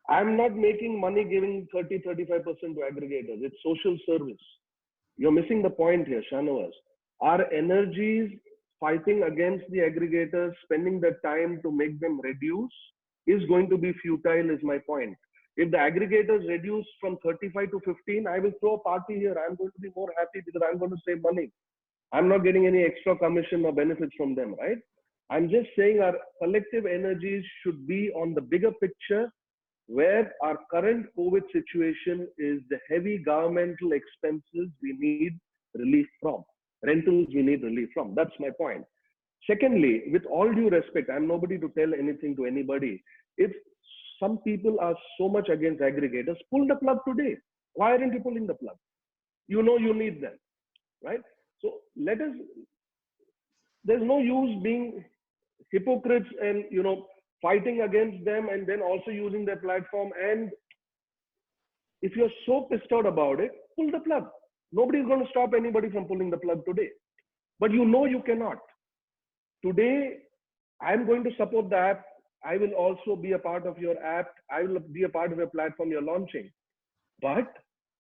I'm not making money giving 30-35% to aggregators. It's social service. You're missing the point here, Shanavas. Our energies fighting against the aggregators, spending the time to make them reduce, is going to be futile, is my point. If the aggregators reduce from 35 to 15, I will throw a party here. I'm going to be more happy because I'm going to save money. I'm not getting any extra commission or benefits from them, right? I'm just saying our collective energies should be on the bigger picture, where our current COVID situation is the heavy governmental expenses we need relief from. Rentals we need relief from. That's my point. Secondly, with all due respect, I'm nobody to tell anything to anybody. If some people are so much against aggregators, pull the plug today. Why aren't you pulling the plug? You know you need them, right? So let us, there's no use being hypocrites and, you know, fighting against them and then also using their platform. And if you're so pissed out about it, pull the plug. Nobody's going to stop anybody from pulling the plug today. But you know you cannot. Today, I'm going to support the app. I will also be a part of your app. I will be a part of your platform you're launching. But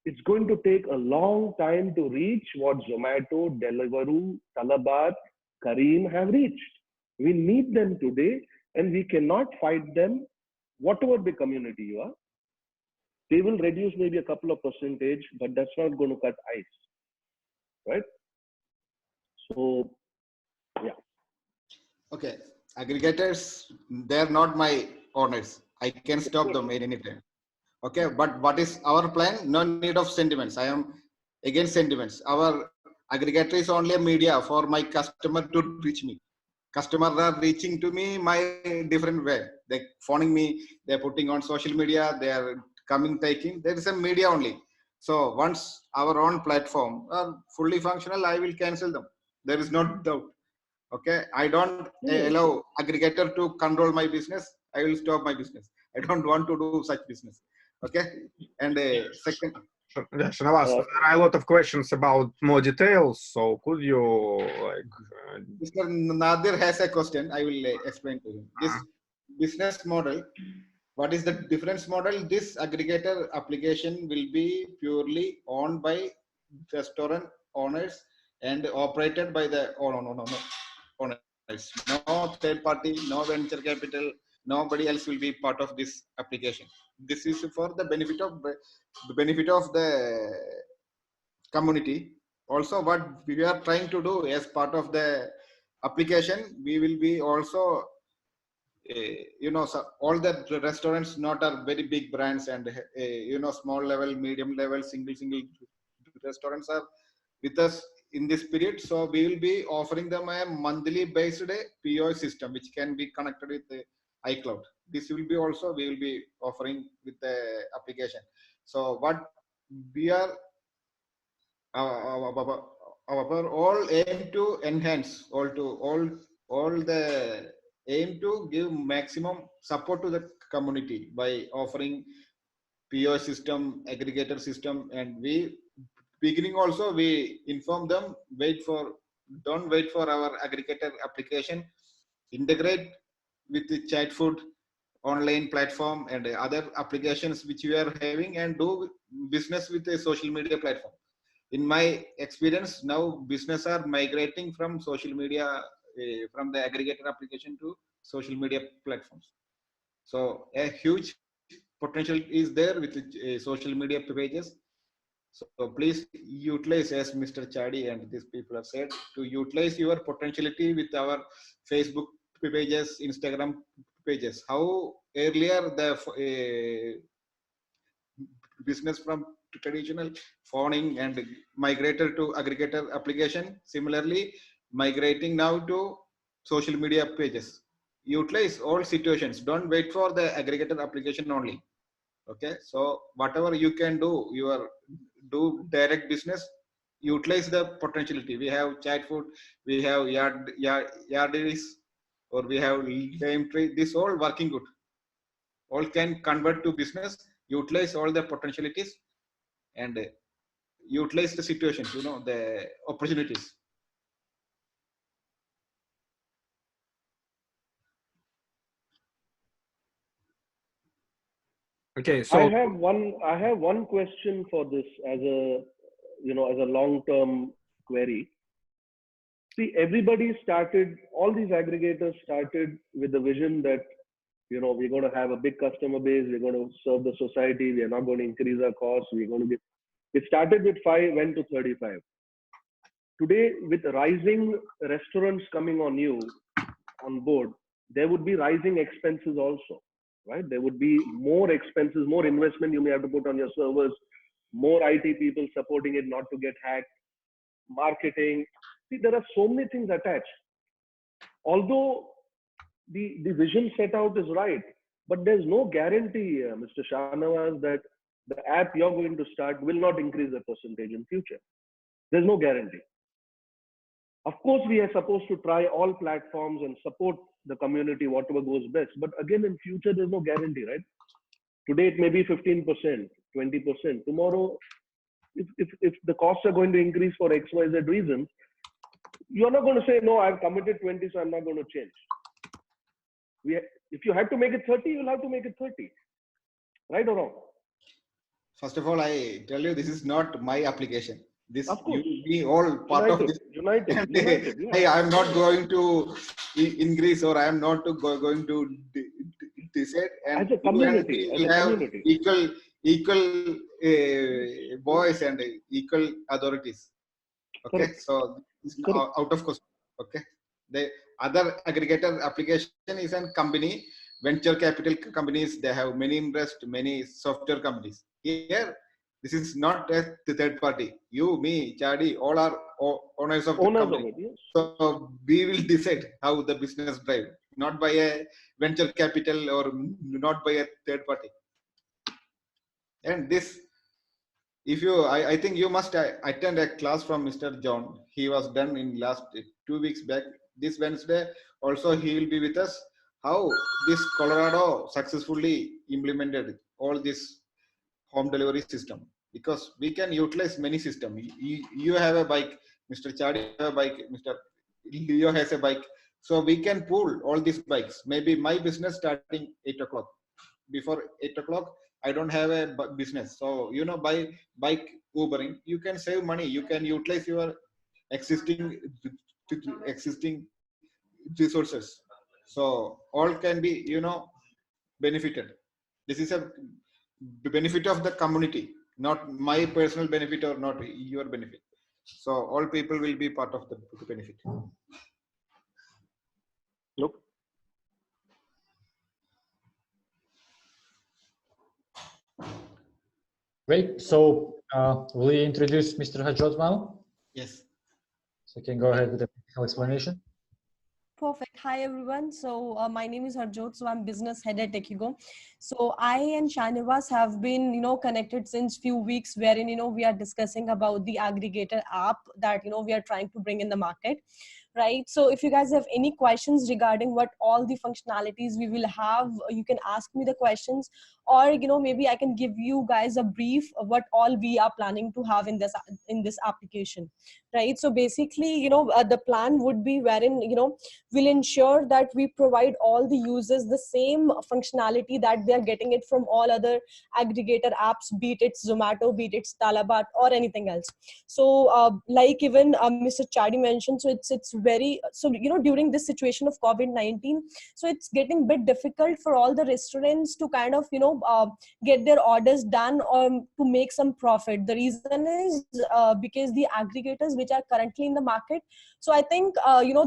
it's going to take a long time to reach what Zomato, Deliveroo, Talabat, Careem have reached. We need them today, and we cannot fight them, whatever the community you are. They will reduce maybe a couple of percentage, but that's not going to cut ice, right? So, yeah. Okay, aggregators, they're not my owners. I can stop them at any time. Okay, but what is our plan? No need of sentiments. I am against sentiments. Our aggregator is only a media for my customer to reach me. Customers are reaching to me my different way. They're phoning me, they're putting on social media, they are coming, taking. There is a media only. So once our own platform are fully functional, I will cancel them. There is no doubt. Okay, I don't allow aggregator to control my business. I will stop my business. I don't want to do such business. Okay, and second. Yeah, Shanavas, there are a lot of questions about more details. So could you Mr. Nadir has a question. I will explain to him. This business model, what is the difference model? This aggregator application will be purely owned by restaurant owners and operated by the owners. No third party, no venture capital, nobody else will be part of this application. This is for the benefit of the community. also what we are trying to do as part of the application, we will be also so all the restaurants not are very big brands, and small level, medium level, single restaurants are with us in this period. So we will be offering them a monthly based PO system which can be connected with the iCloud. This will be also we will be offering with the application. So what we are our all aim to enhance all the aim to give maximum support to the community by offering PO system, aggregator system, and we beginning also we inform them don't wait for our aggregator application, integrate with the chat food online platform and other applications which we are having, and do business with a social media platform. In my experience, now business are migrating from social media, from the aggregator application to social media platforms. So a huge potential is there with social media pages. So please utilize, as Mr. Chadi and these people have said, to utilize your potentiality with our Facebook pages, Instagram pages. How earlier the business from traditional phoning and migrated to aggregator application, similarly migrating now to social media pages. Utilize all situations. Don't wait for the aggregator application only. Okay, so whatever you can do, do direct business, utilize the potentiality. We have chat food, we have yardies, or we have lime tree. This all working good. All can convert to business. Utilize all the potentialities and utilize the situations. The opportunities. Okay, so I have one question for this as a long-term query. See, everybody started, all these aggregators started with the vision that we're going to have a big customer base, we're going to serve the society, we're not going to increase our costs, we're going to get. It started with 5, went to 35. Today, with rising restaurants coming on board, there would be rising expenses also, right? There would be more expenses, more investment you may have to put on your servers, more IT people supporting it not to get hacked, marketing. See, there are so many things attached. Although the vision set out is right, but there's no guarantee, Mr. Shahnawaz, that the app you're going to start will not increase the percentage in future. There's no guarantee. Of course, we are supposed to try all platforms and support the community, whatever goes best. But again, in future, there's no guarantee, right? Today, it may be 15%, 20%. Tomorrow, if the costs are going to increase for X, Y, Z reasons, you're not going to say, no, I've committed 20, so I'm not going to change. If you had to make it 30, you'll have to make it 30. Right or wrong? First of all, I tell you, this is not my application. This you be all part of this. United. I am not going to increase, or I am not going to decide. And as a community, we will have equal voice and equal authorities. Okay, correct. So it's out of question. Okay, the other aggregator application is a company, venture capital companies. They have many interest, many software companies. Here, this is not a third party. You, me, Chadi, all are owners of the company. Yes. So we will decide how the business drive, not by a venture capital or not by a third party. And this, if you, I think you must attend a class from Mr. John. He was done in last 2 weeks back. This Wednesday, also he will be with us. How this Colorado successfully implemented all this home delivery system, because we can utilize many systems. You have a bike, Mr. Chadi have a bike, Mr. Leo has a bike. So we can pool all these bikes. Maybe my business starting 8 o'clock. Before 8 o'clock, I don't have a business. So, by bike Ubering, you can save money. You can utilize your existing resources. So all can be, benefited. This is a benefit of the community, not my personal benefit or not your benefit. So all people will be part of the benefit. Nope. Great. So will you introduce Mr. Hajjot now? Yes. So you can go ahead with the technical explanation. Perfect. Hi, everyone. So my name is Harjot. So I'm business head at Techigo. So I and Shanivas have been, connected since few weeks wherein, we are discussing about the aggregator app that, we are trying to bring in the market. Right. So if you guys have any questions regarding what all the functionalities we will have, you can ask me the questions, or, maybe I can give you guys a brief of what all we are planning to have in this application. Right. So basically, the plan would be wherein, will ensure that we provide all the users the same functionality that they are getting it from all other aggregator apps, be it Zomato, be it Talabat, or anything else. So like even Mr. Chadi mentioned, so it's very, so during this situation of COVID-19, so it's getting a bit difficult for all the restaurants to kind of get their orders done or to make some profit. The reason is because the aggregators which are currently in the market, so I think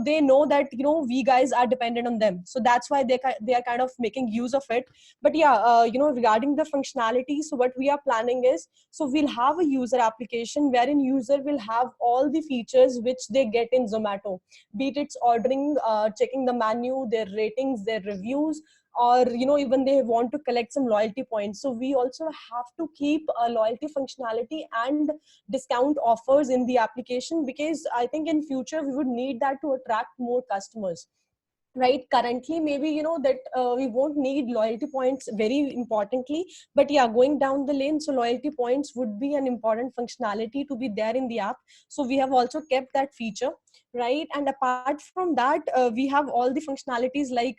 they know that we guys are dependent on them, so that's why they are kind of making use of it. But yeah, regarding the functionality, so what we are planning is, so we'll have a user application wherein user will have all the features which they get in Zomato, be it it's ordering, checking the menu, their ratings, their reviews, or even they want to collect some loyalty points. So we also have to keep a loyalty functionality and discount offers in the application, because I think in future we would need that to attract more customers. Right, currently maybe that we won't need loyalty points very importantly, but yeah, going down the lane, so loyalty points would be an important functionality to be there in the app. So we have also kept that feature, right? And apart from that, we have all the functionalities like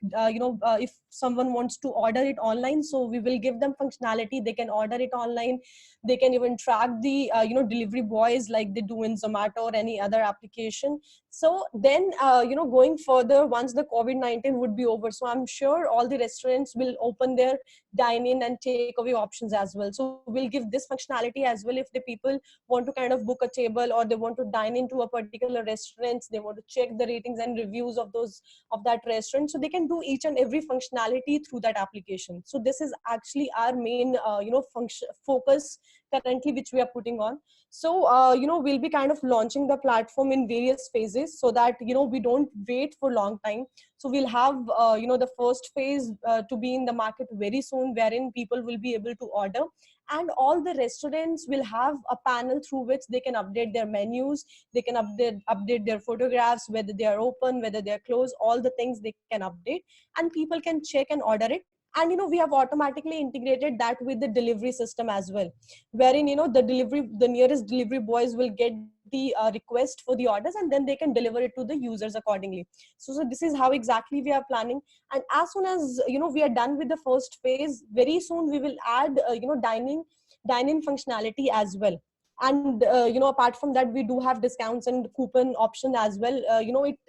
if someone wants to order it online, so we will give them functionality, they can order it online. They can even track the delivery boys like they do in Zomato or any other application. So then, going further, once the COVID-19 would be over, so I'm sure all the restaurants will open their dine-in and takeaway options as well. So we'll give this functionality as well if the people want to kind of book a table, or they want to dine into a particular restaurant, they want to check the ratings and reviews of that restaurant. So they can do each and every functionality through that application. So this is actually our main, focus currently, which we are putting on. So, we'll be kind of launching the platform in various phases so that, we don't wait for a long time. So we'll have, the first phase to be in the market very soon, wherein people will be able to order. And all the restaurants will have a panel through which they can update their menus, they can update their photographs, whether they are open, whether they are closed, all the things they can update. And people can check and order it. And, we have automatically integrated that with the delivery system as well, wherein the nearest delivery boys will get the request for the orders, and then they can deliver it to the users accordingly. So this is how exactly we are planning. And as soon as we are done with the first phase, very soon we will add dine-in functionality as well. And apart from that, we do have discounts and coupon option as well.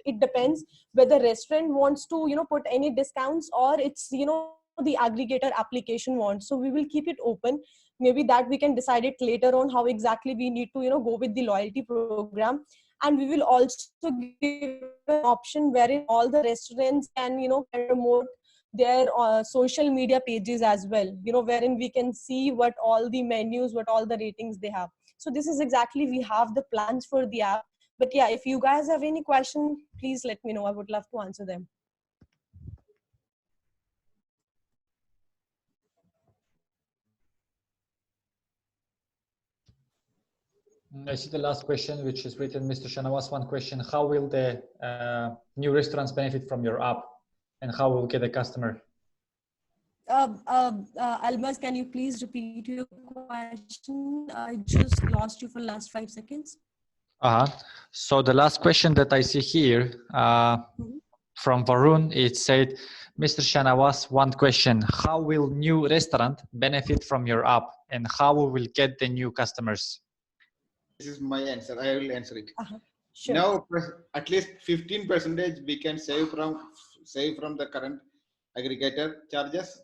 It depends whether restaurant wants to put any discounts, or it's the aggregator application wants. So we will keep it open. Maybe that we can decide it later on, how exactly we need to go with the loyalty program. And we will also give an option wherein all the restaurants can kind of promote their social media pages as well, wherein we can see what all the menus, what all the ratings they have. So this is exactly, we have the plans for the app. But yeah, if you guys have any question, please let me know. I would love to answer them. I see the last question, which is written, Mr. Shanawaz, one question: how will the new restaurants benefit from your app, and how will get a customer? Almaz, can you please repeat your question? I just lost you for the last 5 seconds. So the last question that I see here from Varun, it said, Mr. Shanawaz, one question: how will new restaurant benefit from your app, and how we will get the new customers? This is my answer. I will answer it. Sure. Now, at least 15% we can save from the current aggregator charges,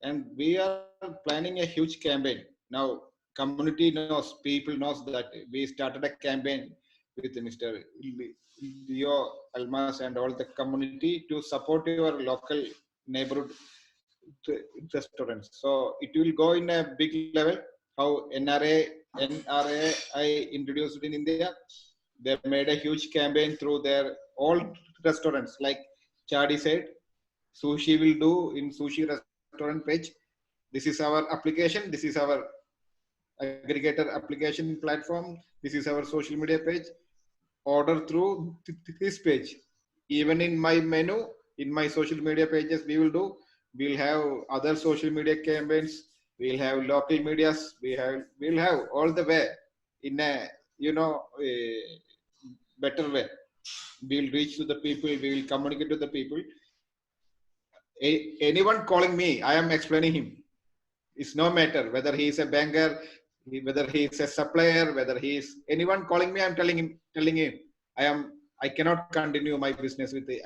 and we are planning a huge campaign. Now, community knows, people knows that we started a campaign with Mr. Leo Almas and all the community to support your local neighborhood restaurants. So it will go in a big level. How NRAI introduced in India, they made a huge campaign through their all restaurants. Like Chadi said, sushi will do in sushi restaurant page. This is our application. This is our aggregator application platform. This is our social media page. Order through this page. Even in my menu, in my social media pages, we will do. We'll have other social media campaigns. We'll have local medias. We'll have all the way in a better way. We'll reach to the people. We will communicate to the people. Anyone calling me, I am explaining him. It's no matter whether he is a banker, whether he is a supplier, whether he is anyone calling me, I'm telling him, I cannot continue my business with the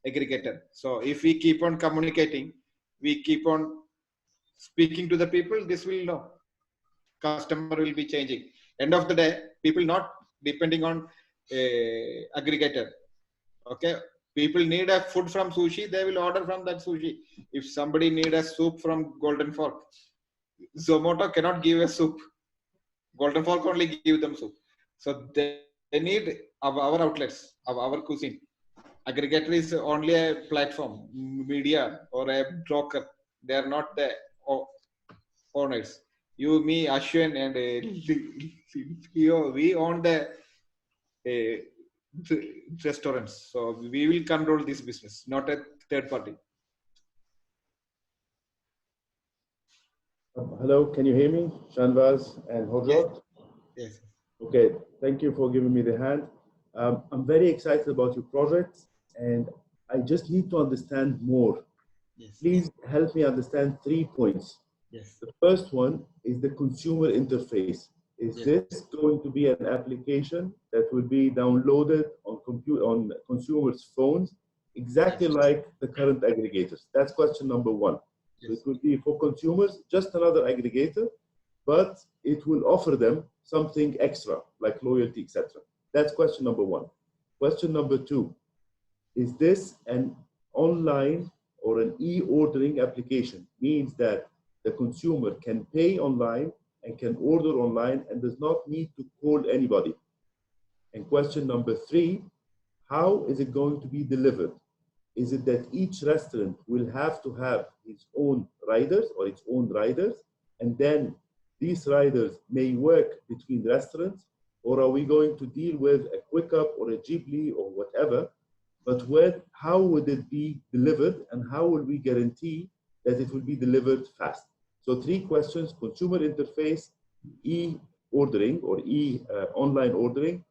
aggregator. So if we keep on communicating, we keep on speaking to the people, this will know. Customer will be changing. End of the day, people not depending on aggregator. Okay, people need a food from sushi, they will order from that sushi. If somebody need a soup from Golden Fork, Zomato cannot give a soup. Golden Fork only give them soup. So they need our outlets, our cuisine. Aggregator is only a platform, media or a broker. They are not the owners. You, me, Ashwin, and we own the restaurants. So we will control this business, not a third party. Hello, can you hear me, Shanvaz and Horjot? Yes. Okay, thank you for giving me the hand. I'm very excited about your project, and I just need to understand more. Yes. Please help me understand 3 points. Yes. The first one is the consumer interface. Is Yes. this going to be an application that will be downloaded on consumers' phones, exactly Yes. like the current aggregators? That's question number one. So Yes. it will be for consumers, just another aggregator, but it will offer them something extra, like loyalty, etc. That's question number one. Question number two, is this an online or an e-ordering application? Means that the consumer can pay online and can order online and does not need to call anybody. And question number three, how is it going to be delivered? Is it that each restaurant will have to have its own riders or its own riders, and then these riders may work between restaurants, or are we going to deal with a Quick-Up or a Ghibli or whatever? But how would it be delivered, and how will we guarantee that it will be delivered fast? So 3 questions: consumer interface, e-ordering or online ordering,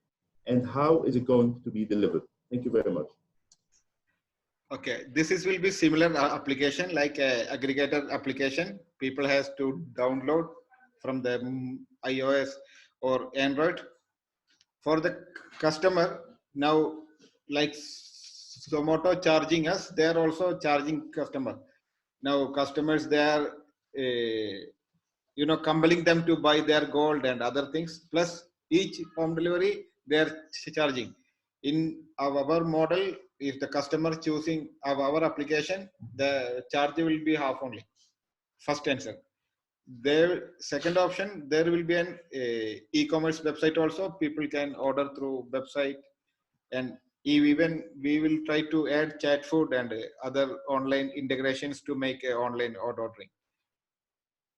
and how is it going to be delivered? Thank you very much. Okay, will be similar application like aggregator application. People has to download from the iOS or Android. For the customer now, like Zomato charging us, they are also charging customer. Now customers, they are compelling them to buy their gold and other things. Plus each home delivery they are charging. In our model, if the customer choosing our application, the charge will be half only. First answer. There, second option, there will be an e-commerce website also. People can order through website, and even we will try to add chat food and other online integrations to make online ordering.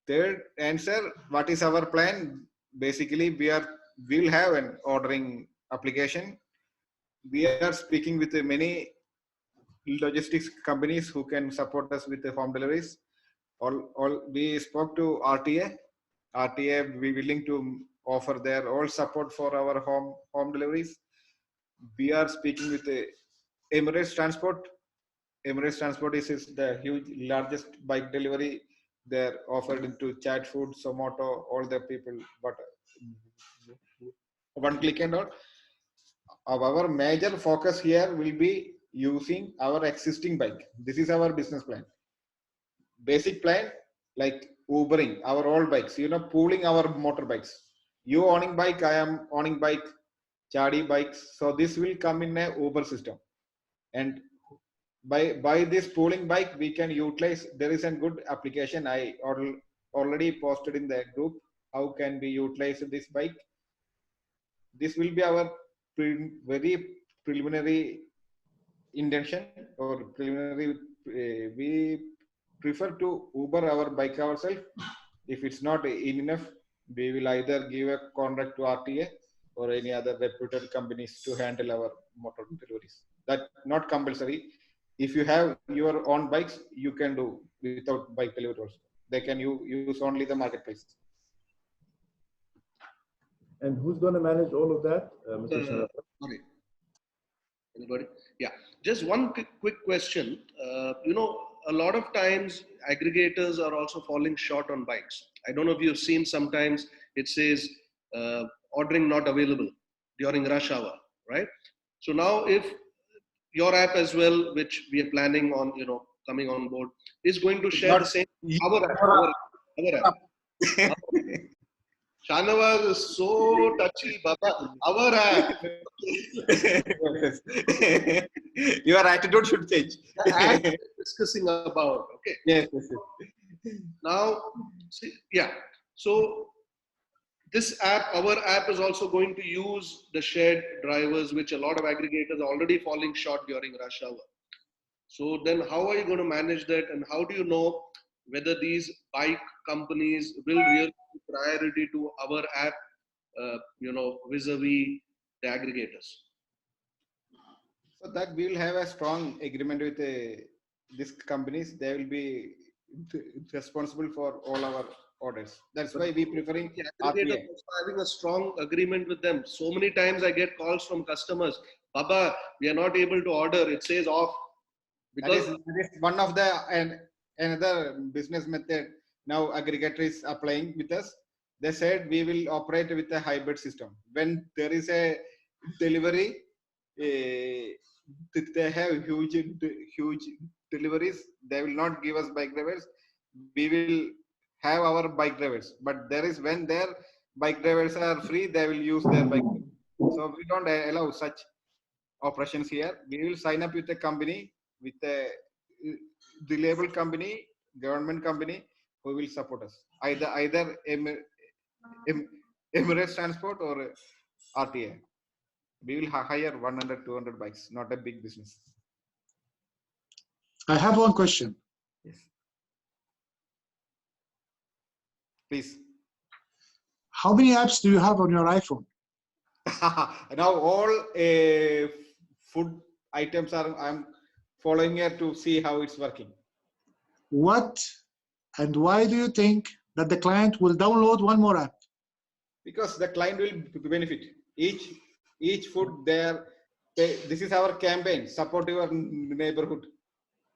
Third answer, what is our plan? Basically, we'll have an ordering application. We are speaking with many logistics companies who can support us with the home deliveries. We spoke to RTA. RTA be willing to offer their all support for our home deliveries. We are speaking with the Emirates Transport. Emirates Transport is the largest bike delivery. They're offered into chat food, Zomato, all the people, but one click and all. Our major focus here will be using our existing bike. This is our business plan. Basic plan, like Ubering our old bikes, pooling our motorbikes. You owning bike, I am owning bike, Chadi bikes. So this will come in a Uber system. And by this pooling bike, we can utilize, there is a good application I already posted in the group. How can we utilize this bike? This will be our very preliminary intention or preliminary. We prefer to Uber our bike ourselves. If it's not enough, we will either give a contract to RTA or any other reputed companies to handle our motor deliveries. That not compulsory. If you have your own bikes, you can do without bike delivery also. They can use only the marketplace. And who's going to manage all of that, Mr. Sharaf? Sorry. Anybody? Yeah. Just one quick question. A lot of times aggregators are also falling short on bikes. I don't know if you've seen sometimes it says ordering not available during rush hour, right? So now if your app as well, which we are planning on, coming on board, is going to share the same, our app. Shanawaz is so touchy, Baba. Our app. Your attitude should change. The app we're discussing about. Okay. Yes. Now, see, yeah. So this app, our app, is also going to use the shared drivers, which a lot of aggregators are already falling short during rush hour. So then, how are you going to manage that, and how do you know whether these bike companies will really give priority to our app, vis-a-vis the aggregators? So that we will have a strong agreement with these companies. They will be responsible for all our orders. That's why we preferring aggregators having a strong agreement with them. So many times I get calls from customers, Baba, we are not able to order. It says off. Because that is one of the another business method now aggregator is applying with us. They said we will operate with a hybrid system. When there is a delivery, they have huge deliveries. They will not give us bike drivers. We will have our bike drivers. But there is when their bike drivers are free, they will use their bike. So we don't allow such operations here. We will sign up with a company, with a reliable company, government company, who will support us. Either Emirates Transport or RTA. We will hire 100, 200 bikes, not a big business. I have one question. Yes. Please. How many apps do you have on your iPhone? Now all food items I'm following here to see how it's working. What and why do you think that the client will download one more app? Because the client will benefit. Each food there. This is our campaign. Support your neighborhood.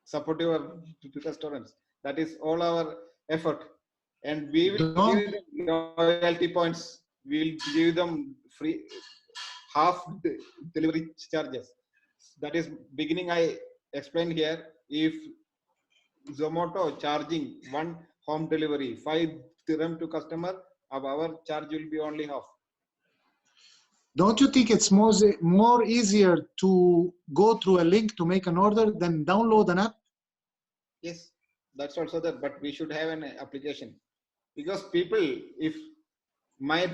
Support your restaurants. That is all our effort. And we will give them loyalty points. We'll give them free half delivery charges. That is beginning I explained here. If Zomato charging one home delivery 5 dirham to customer, our charge will be only half. Don't you think it's more easier to go through a link to make an order than download an app? Yes, that's also that. But we should have an application, because people, if my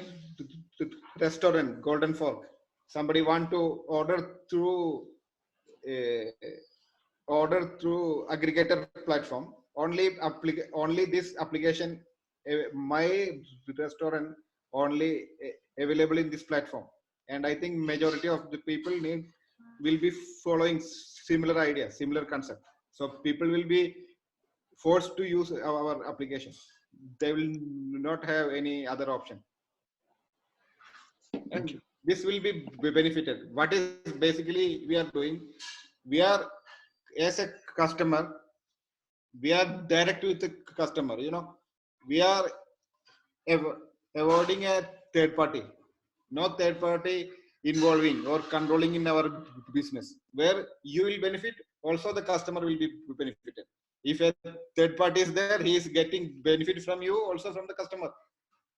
restaurant Golden Fork, somebody want to order through aggregator platform, only this application, my restaurant only available in this platform. And I think majority of the people will be following similar idea, similar concept. So people will be forced to use our application. They will not have any other option. And this will be benefited. What is basically we are doing? We are, as a customer, we are direct with the customer. We are avoiding a third party. No third party involving or controlling in our business, where you will benefit, also the customer will be benefited. If a third party is there, he is getting benefit from you, also from the customer.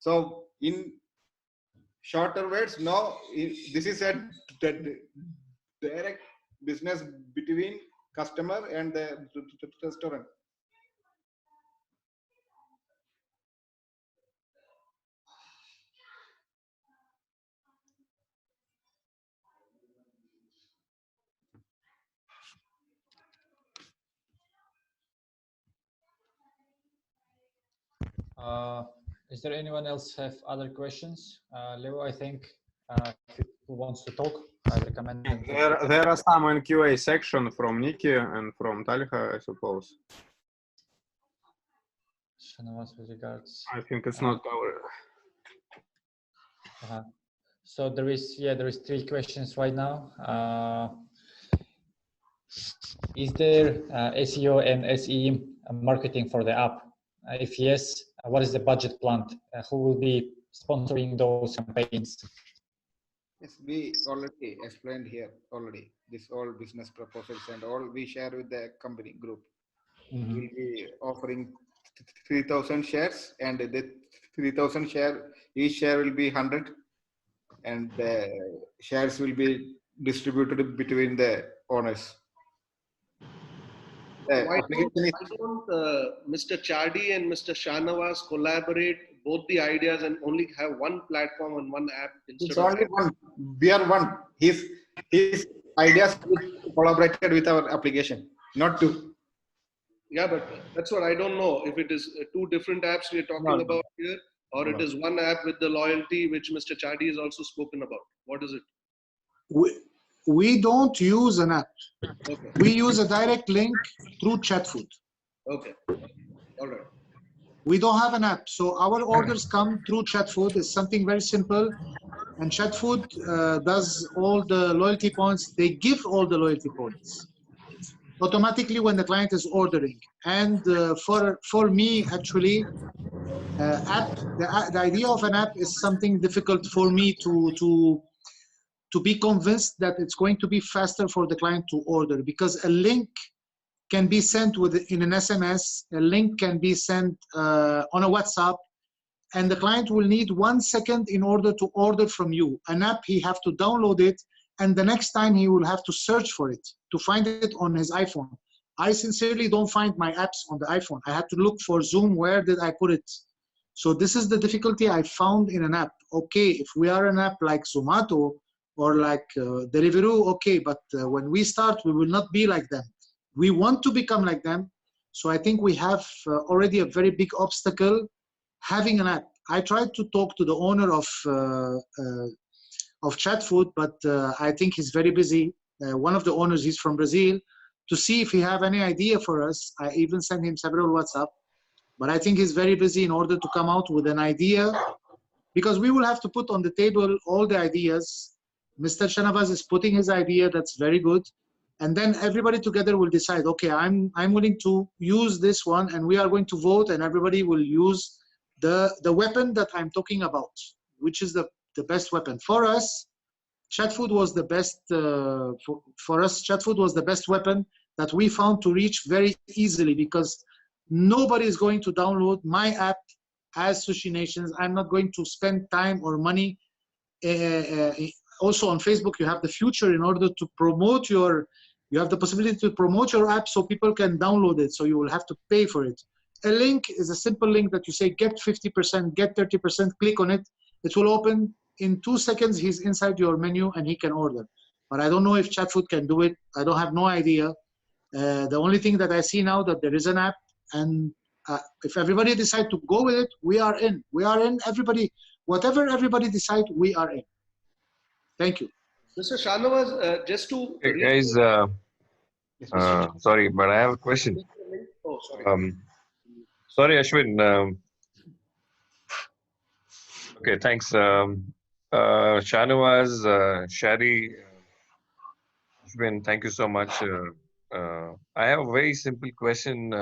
So in shorter words, no, this is a direct business between customer and the restaurant. Is there anyone else have other questions? Leo, I think if who wants to talk, I recommend him. There are some in QA section from Nikki and from Talha, I suppose. With regards. I think it's not covered. So there is 3 questions right now. Is there SEO and SE marketing for the app? If yes, what is the budget planned? Who will be sponsoring those campaigns? Yes, we already explained here already. This all business proposals and all we share with the company group. Mm-hmm. We'll be offering 3,000 shares, and the 3,000 share, each share will be 100, and the shares will be distributed between the owners. Why don't Mr. Chadi and Mr. Shahnawaz collaborate both the ideas and only have one platform and one app instead It's of only one. We are one. His ideas collaborated with our application, not two. Yeah, but that's what I don't know. If it is 2 different apps we are talking about here, or it is one app with the loyalty which Mr. Chadi has also spoken about. What is it? We don't use an app. Okay. We use a direct link through ChatFood. Okay. All right. We don't have an app. So our orders come through ChatFood. It's something very simple. And ChatFood does all the loyalty points. They give all the loyalty points automatically when the client is ordering. And for me, actually, the idea of an app is something difficult for me to be convinced that it's going to be faster for the client to order, because a link can be sent in an SMS, a link can be sent on a WhatsApp, and the client will need 1 second in order to order from you. An app, he have to download it, and the next time he will have to search for it, to find it on his iPhone. I sincerely don't find my apps on the iPhone. I had to look for Zoom, where did I put it? So this is the difficulty I found in an app. Okay, if we are an app like Zomato or like Deliveroo, okay, but when we start, we will not be like them. We want to become like them. So I think we have already a very big obstacle having an app. I tried to talk to the owner of ChatFood, but I think he's very busy. One of the owners, he's from Brazil, to see if he have any idea for us. I even sent him several WhatsApp, but I think he's very busy in order to come out with an idea, because we will have to put on the table all the ideas. Mr. Shahnawaz is putting his idea, that's very good. And then everybody together will decide, okay, I'm willing to use this one, and we are going to vote, and everybody will use the weapon that I'm talking about, which is the best weapon. For us, ChatFood was the best, for us, ChatFood was the best weapon that we found to reach very easily, because nobody is going to download my app as Sushi Nations. I'm not going to spend time or money. Also on Facebook, you have the future in order to promote you have the possibility to promote your app so people can download it. So you will have to pay for it. A link is a simple link that you say, get 50%, get 30%, click on it. It will open in 2 seconds. He's inside your menu and he can order. But I don't know if ChatFood can do it. I don't have no idea. The only thing that I see now that there is an app, and if everybody decide to go with it, we are in. We are in. Everybody, whatever everybody decide, we are in. Thank you. Mr. Shahnawaz, just to... Hey guys, sorry, but I have a question. Oh, sorry. Sorry, Ashwin. Okay, thanks. Shahnawaz, Shadi, Ashwin, thank you so much. I have a very simple question.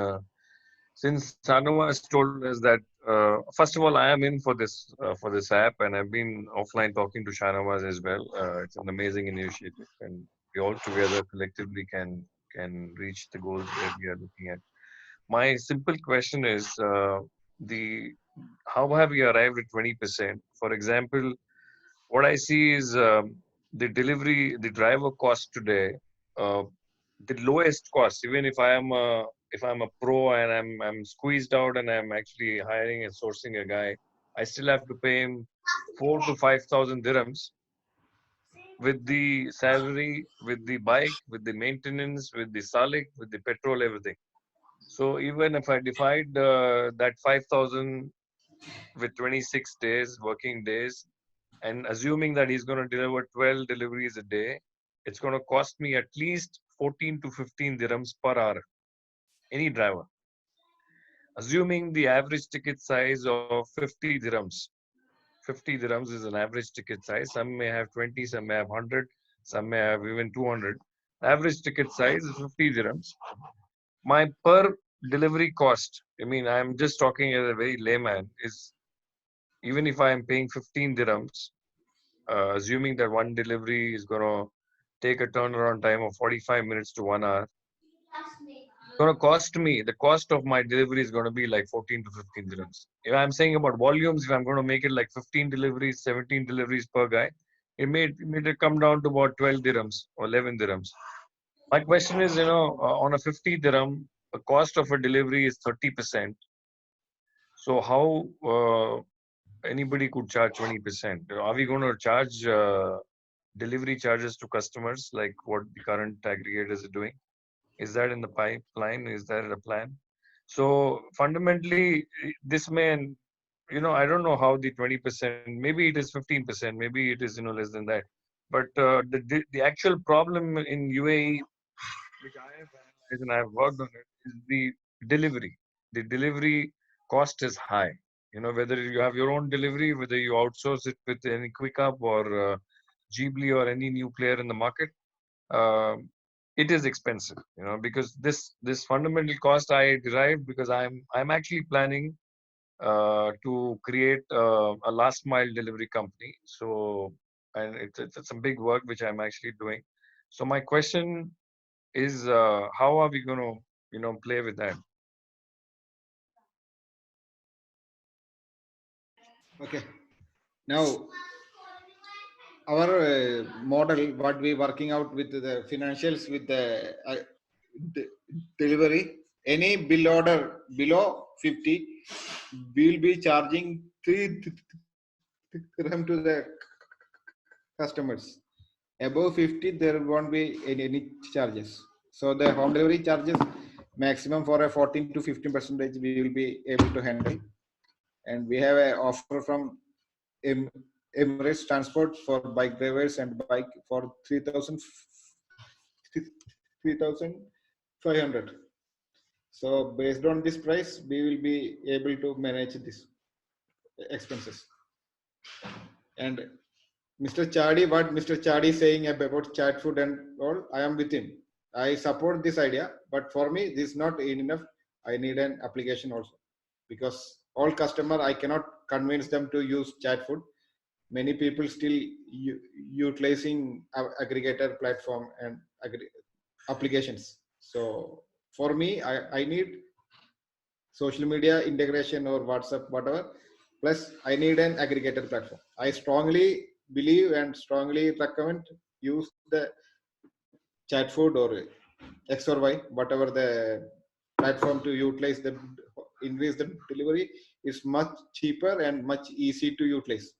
Since Shahnawaz told us that, first of all, I am in for this app, and I've been offline talking to Shahnawaz as well. It's an amazing initiative, and we all together collectively can reach the goals that we are looking at. my simple question is how have you arrived at 20%? For example, what I see is the driver cost today, uh, the lowest cost. Even if I'm a pro and I'm squeezed out and I'm actually hiring and sourcing a guy, I still have to pay him 4 to 5,000 dirhams with the salary, with the bike, with the maintenance, with the salik, with the petrol, everything. So even if I divide that 5,000 with 26 days, working days, and assuming that he's going to deliver 12 deliveries a day, it's going to cost me at least 14 to 15 dirhams per hour, any driver. Assuming the average ticket size of 50 dirhams. 50 dirhams is an average ticket size. Some may have 20, some may have 100, some may have even 200. Average ticket size is 50 dirhams. My per delivery cost, I mean, I'm just talking as a very layman, is even if I am paying 15 dirhams, assuming that one delivery is going to take a turnaround time of 45 minutes to 1 hour, it's going to cost me, the cost of my delivery is going to be like 14 to 15 dirhams. If I'm saying about volumes, if I'm going to make it like 15 deliveries, 17 deliveries per guy, it may come down to about 12 dirhams or 11 dirhams. My question is, on a 50 dirham, the cost of a delivery is 30%. So how anybody could charge 20%? Are we going to charge delivery charges to customers like what the current aggregators are doing? Is that in the pipeline? Is that a plan? So fundamentally, this may, I don't know how the 20%, maybe it is 15%, maybe it is, less than that. But the actual problem in UAE, which I have analyzed and I've worked on it, is the delivery. The delivery cost is high. Whether you have your own delivery, whether you outsource it with any QuickUp or Ghibli or any new player in the market, it is expensive. Because this fundamental cost I derived because I'm actually planning to create a last mile delivery company. So, and it's some big work which I'm actually doing. So my question is, how are we going to, play with that? Okay. Now, our model, what we working out with the financials with the delivery, any bill order below 50, we'll be charging 3 dirham to the customers. Above 50, there won't be any charges. So the home delivery charges maximum for a 14 to 15% we will be able to handle. And we have an offer from Emirates Transport for bike drivers and bike for 3,500. So based on this price, we will be able to manage this expenses. And Mr. Chadi, what Mr. Chadi is saying about chat food and all, I am with him. I support this idea, but for me, this is not enough. I need an application also, because all customer, I cannot convince them to use chat food. Many people still utilizing aggregator platform and applications. So for me, I need social media integration or WhatsApp, whatever. Plus, I need an aggregator platform. I strongly believe and strongly recommend use the chat food or X or Y, whatever the platform to utilize the increase the delivery is much cheaper and much easy to utilize.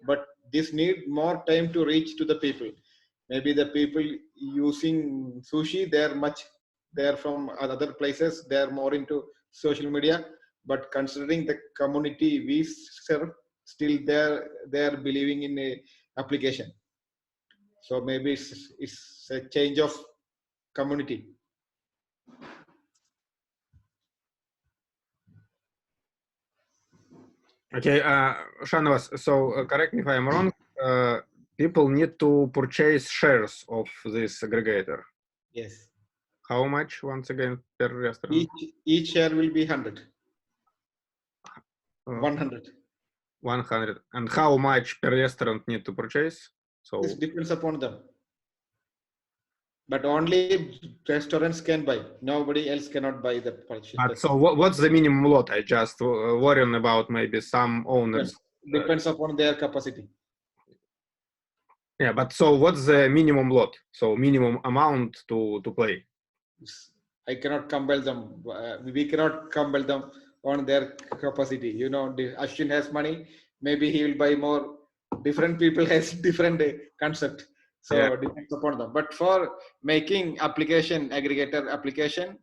But this need more time to reach to the people. Maybe the people using sushi, they're from other places, they're more into social media, but considering the community we serve, still they're believing in a application. So maybe it's a change of community. Okay, Shanwas, so correct me if I'm wrong, people need to purchase shares of this aggregator. Yes. How much, once again, per restaurant? Each share will be 100. 100. 100. And how much per restaurant need to purchase? So this depends upon them. But only restaurants can buy. Nobody else cannot buy the purchase. But so what's the minimum lot? I just worrying about maybe some owners. Depends upon their capacity. Yeah, but so what's the minimum lot? So minimum amount to play. I cannot compel them. We cannot compel them on their capacity. You know, Ashwin has money. Maybe he will buy more. Different people has different concept. So Yeah. depends upon them. But for making application, aggregator application,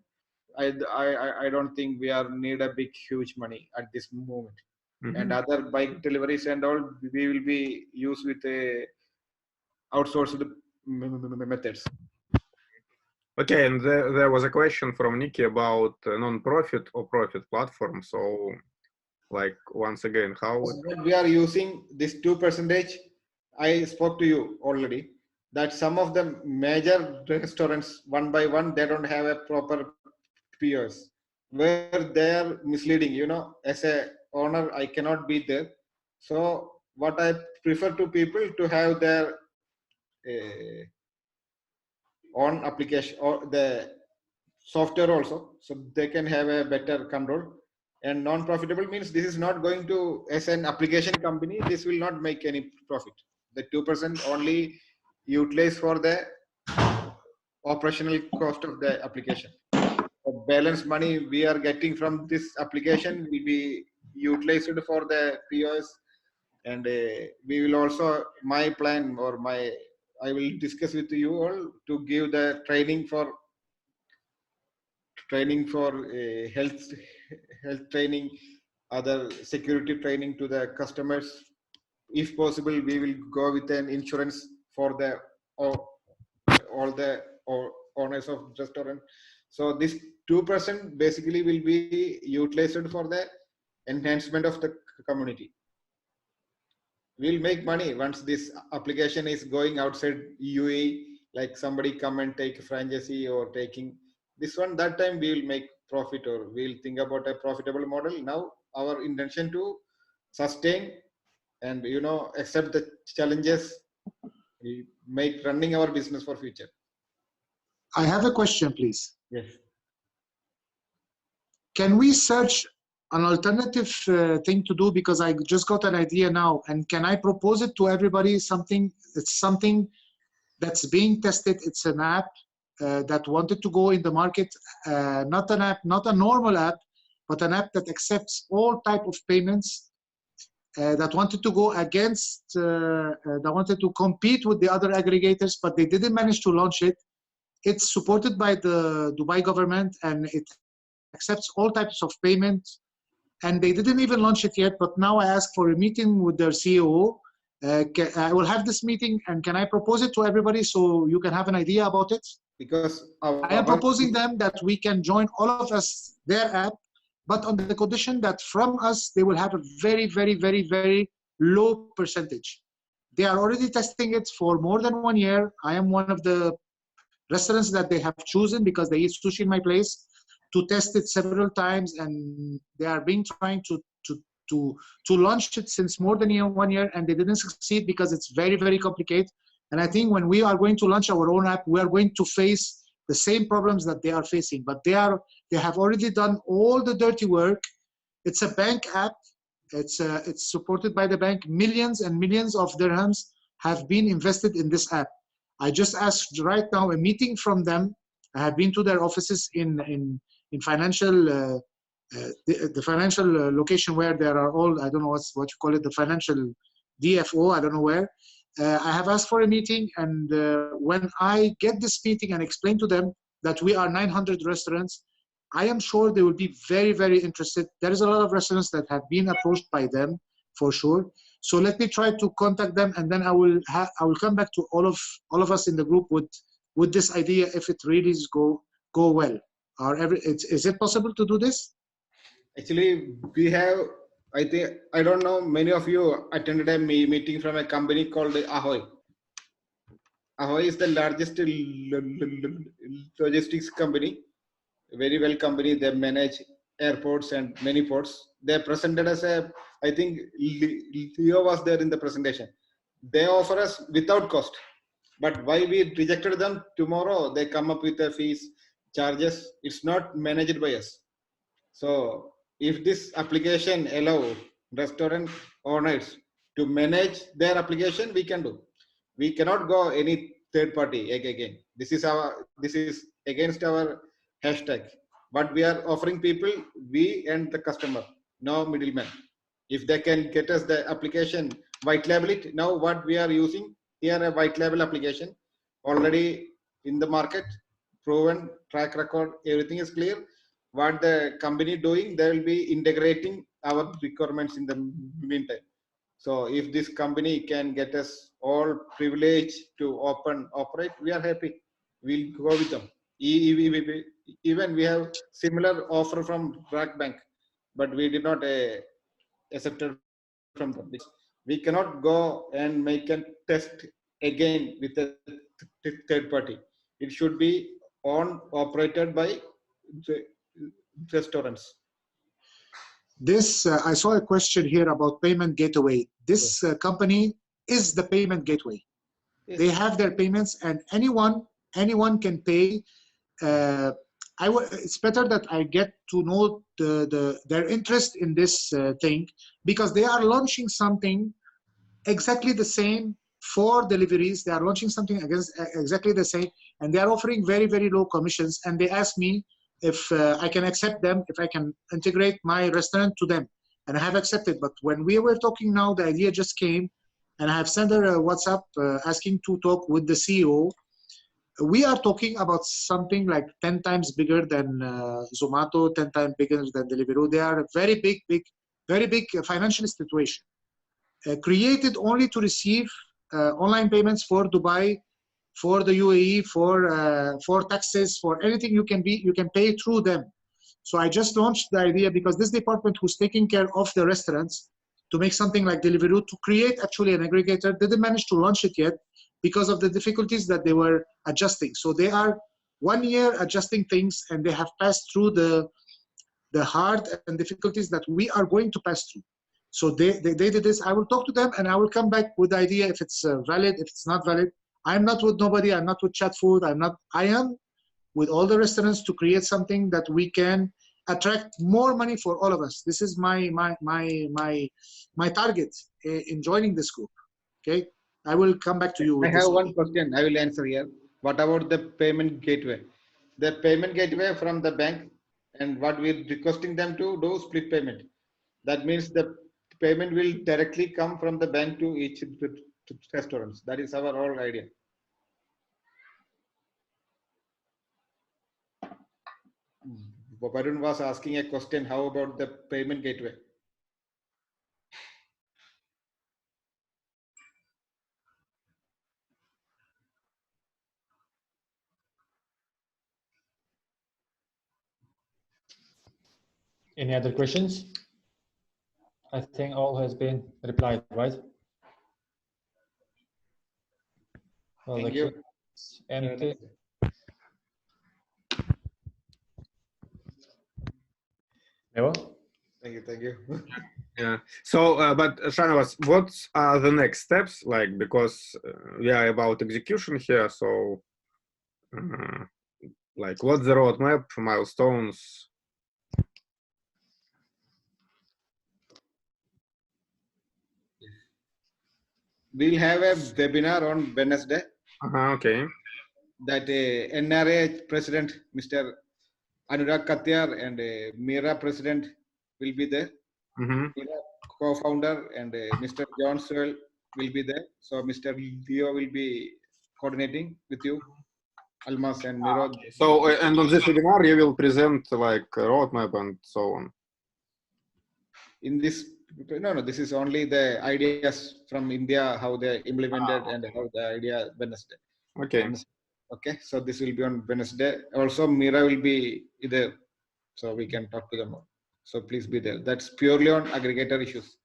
I don't think we are need a big huge money at this moment. Mm-hmm. And other bike deliveries and all we will be used with a outsourced methods. Okay, and there was a question from Nikki about non-profit or profit platform. So, like once again, how we are using this 2%? I spoke to you already that some of the major restaurants one by one they don't have a proper peers where they are misleading. You know, as a owner, I cannot be there. So what I prefer to people to have their own application or the software also, so they can have a better control. And non-profitable means this is not going to, as an application company, this will not make any profit. The 2% only utilize for the operational cost of the application. The balance money we are getting from this application will be utilized for the POS. And we will also, my plan or I will discuss with you all to give the training for health training, other security training to the customers. If possible, we will go with an insurance for the all the owners of restaurant. So this 2% basically will be utilized for the enhancement of the community. We'll make money once this application is going outside UAE, like somebody come and take a franchisee or taking this one, that time we will make profit or we'll think about a profitable model. Now our intention to sustain and, you know, accept the challenges, we make running our business for future. I have a question, please. Yes. Can we search an alternative thing to do? Because I just got an idea now, and can I propose it to everybody? It's something that's being tested. It's an app that wanted to go in the market, not an app, not a normal app, but an app that accepts all type of payments, that wanted to go against, that wanted to compete with the other aggregators, but they didn't manage to launch it. It's supported by the Dubai government, and it accepts all types of payments, and they didn't even launch it yet. But now I asked for a meeting with their CEO. I will have this meeting, and can I propose it to everybody so you can have an idea about it? Because I am proposing them that we can join all of us their app, but on the condition that from us they will have a very, very, very, very low percentage. They are already testing it for more than 1 year. I am one of the restaurants that they have chosen because they eat sushi in my place to test it several times, and they are being trying to launch it since more than 1 year, and they didn't succeed because it's very, very complicated. And I think when we are going to launch our own app, we are going to face the same problems that they are facing. But they have already done all the dirty work. It's a bank app. It's supported by the bank. Millions and millions of dirhams have been invested in this app. I just asked right now a meeting from them. I have been to their offices in financial, the financial location where there are all, I don't know what you call it, the financial DFO, I don't know where. I have asked for a meeting, and when I get this meeting and explain to them that we are 900 restaurants, I am sure they will be very, very interested. There is a lot of restaurants that have been approached by them for sure. So let me try to contact them, and then I will come back to all of us in the group with this idea if it really is go well. Is it possible to do this? Actually, we have, I don't know, many of you attended a meeting from a company called Ahoy. Ahoy is the largest logistics company, very well company. They manage airports and many ports. They presented as I think Leo was there in the presentation. They offer us without cost. But why we rejected them? Tomorrow they come up with the fees, charges. It's not managed by us. So if this application allow restaurant owners to manage their application, we can do. We cannot go any third party again. This is against our hashtag. But we are offering people, we and the customer, no middleman. If they can get us the application, white label it. Now what we are using here, a white label application already in the market, proven track record, everything is clear. What the company doing, they will be integrating our requirements in the meantime. So if this company can get us all privilege to operate, we are happy. We'll go with them. Even we have similar offer from Rack Bank, but we did not accept it from them. We cannot go and make a test again with a third party. It should be operated by the restaurants. This, I saw a question here about payment gateway. This company is the payment gateway. Yes. They have their payments, and anyone can pay. It's better that I get to know their interest in this thing, because they are launching something exactly the same for deliveries. They are launching something exactly the same, and they are offering very, very low commissions. And they asked me if I can accept them, if I can integrate my restaurant to them, and I have accepted. But when we were talking now, the idea just came, and I have sent her a WhatsApp asking to talk with the CEO. We are talking about something like 10 times bigger than Zomato, 10 times bigger than Deliveroo. They are a very big financial situation. Created only to receive online payments for Dubai, for the UAE, for taxes, for anything you can pay through them. So I just launched the idea because this department who's taking care of the restaurants to make something like Deliveroo, to create actually an aggregator, didn't manage to launch it yet because of the difficulties that they were adjusting. So they are 1 year adjusting things, and they have passed through the hard and difficulties that we are going to pass through. So they did this. I will talk to them, and I will come back with the idea if it's valid, if it's not valid. I'm not with nobody. I'm not with Chat Food. I am with all the restaurants to create something that we can attract more money for all of us. This is my target in joining this group. Okay, I will come back to you with I have one question. I will answer here. What about the payment gateway? The payment gateway from the bank, and what we're requesting them to do split payment. That means the payment will directly come from the bank to each restaurants. That is our whole idea. Varun was asking a question. How about the payment gateway? Any other questions? I think all has been replied, right? Well, Thank you. Empty. Never? Thank you. Yeah. So, but Shanavas, what are the next steps? Like, because we are about execution here, so like, what's the roadmap, milestones? We'll have a webinar on Wednesday. Okay. That NRA President, Mr. Anurag Katyar, and Mira President will be there. Mira co-founder, and Mr. John Sewell will be there. So Mr. Leo will be coordinating with you, Almas and Mira. So, and on this webinar, you will present like a roadmap and so on. In this, no, this is only the ideas from India, how they implemented and how the idea Wednesday. Okay. Okay, so this will be on Wednesday. Also, Mira will be there, so we can talk to them more. So please be there. That's purely on aggregator issues.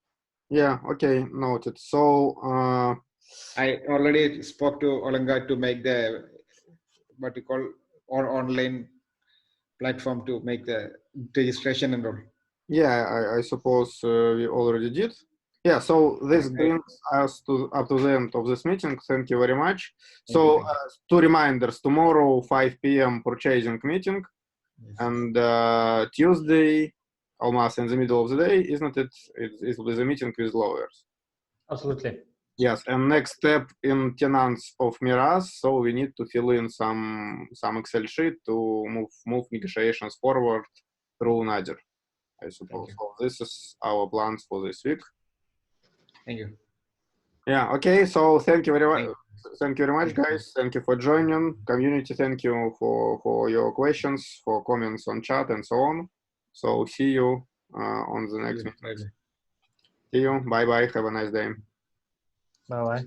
Yeah, okay, noted. So I already spoke to Olanga to make the what you call or online platform to make the registration and all. Yeah, I suppose we already did. Yeah, so this brings us up to the end of this meeting. Thank you very much. Thank you, So thank you. two reminders: tomorrow 5 p.m. purchasing meeting, Yes. and Tuesday, almost in the middle of the day, isn't it? It will be the meeting with lawyers. Absolutely. Yes, and next step in tenants of Miraz, so we need to fill in some Excel sheet to move negotiations forward through Nadir, I suppose. So this is our plans for this week. Thank you. Yeah. Okay. So thank you very much. Thank you very much, Thank you. guys. Thank you for joining. Community, thank you for your questions, for comments on chat, and so on. So see you on the next meeting. Bye-bye. See you. Bye bye. Have a nice day. Bye-bye.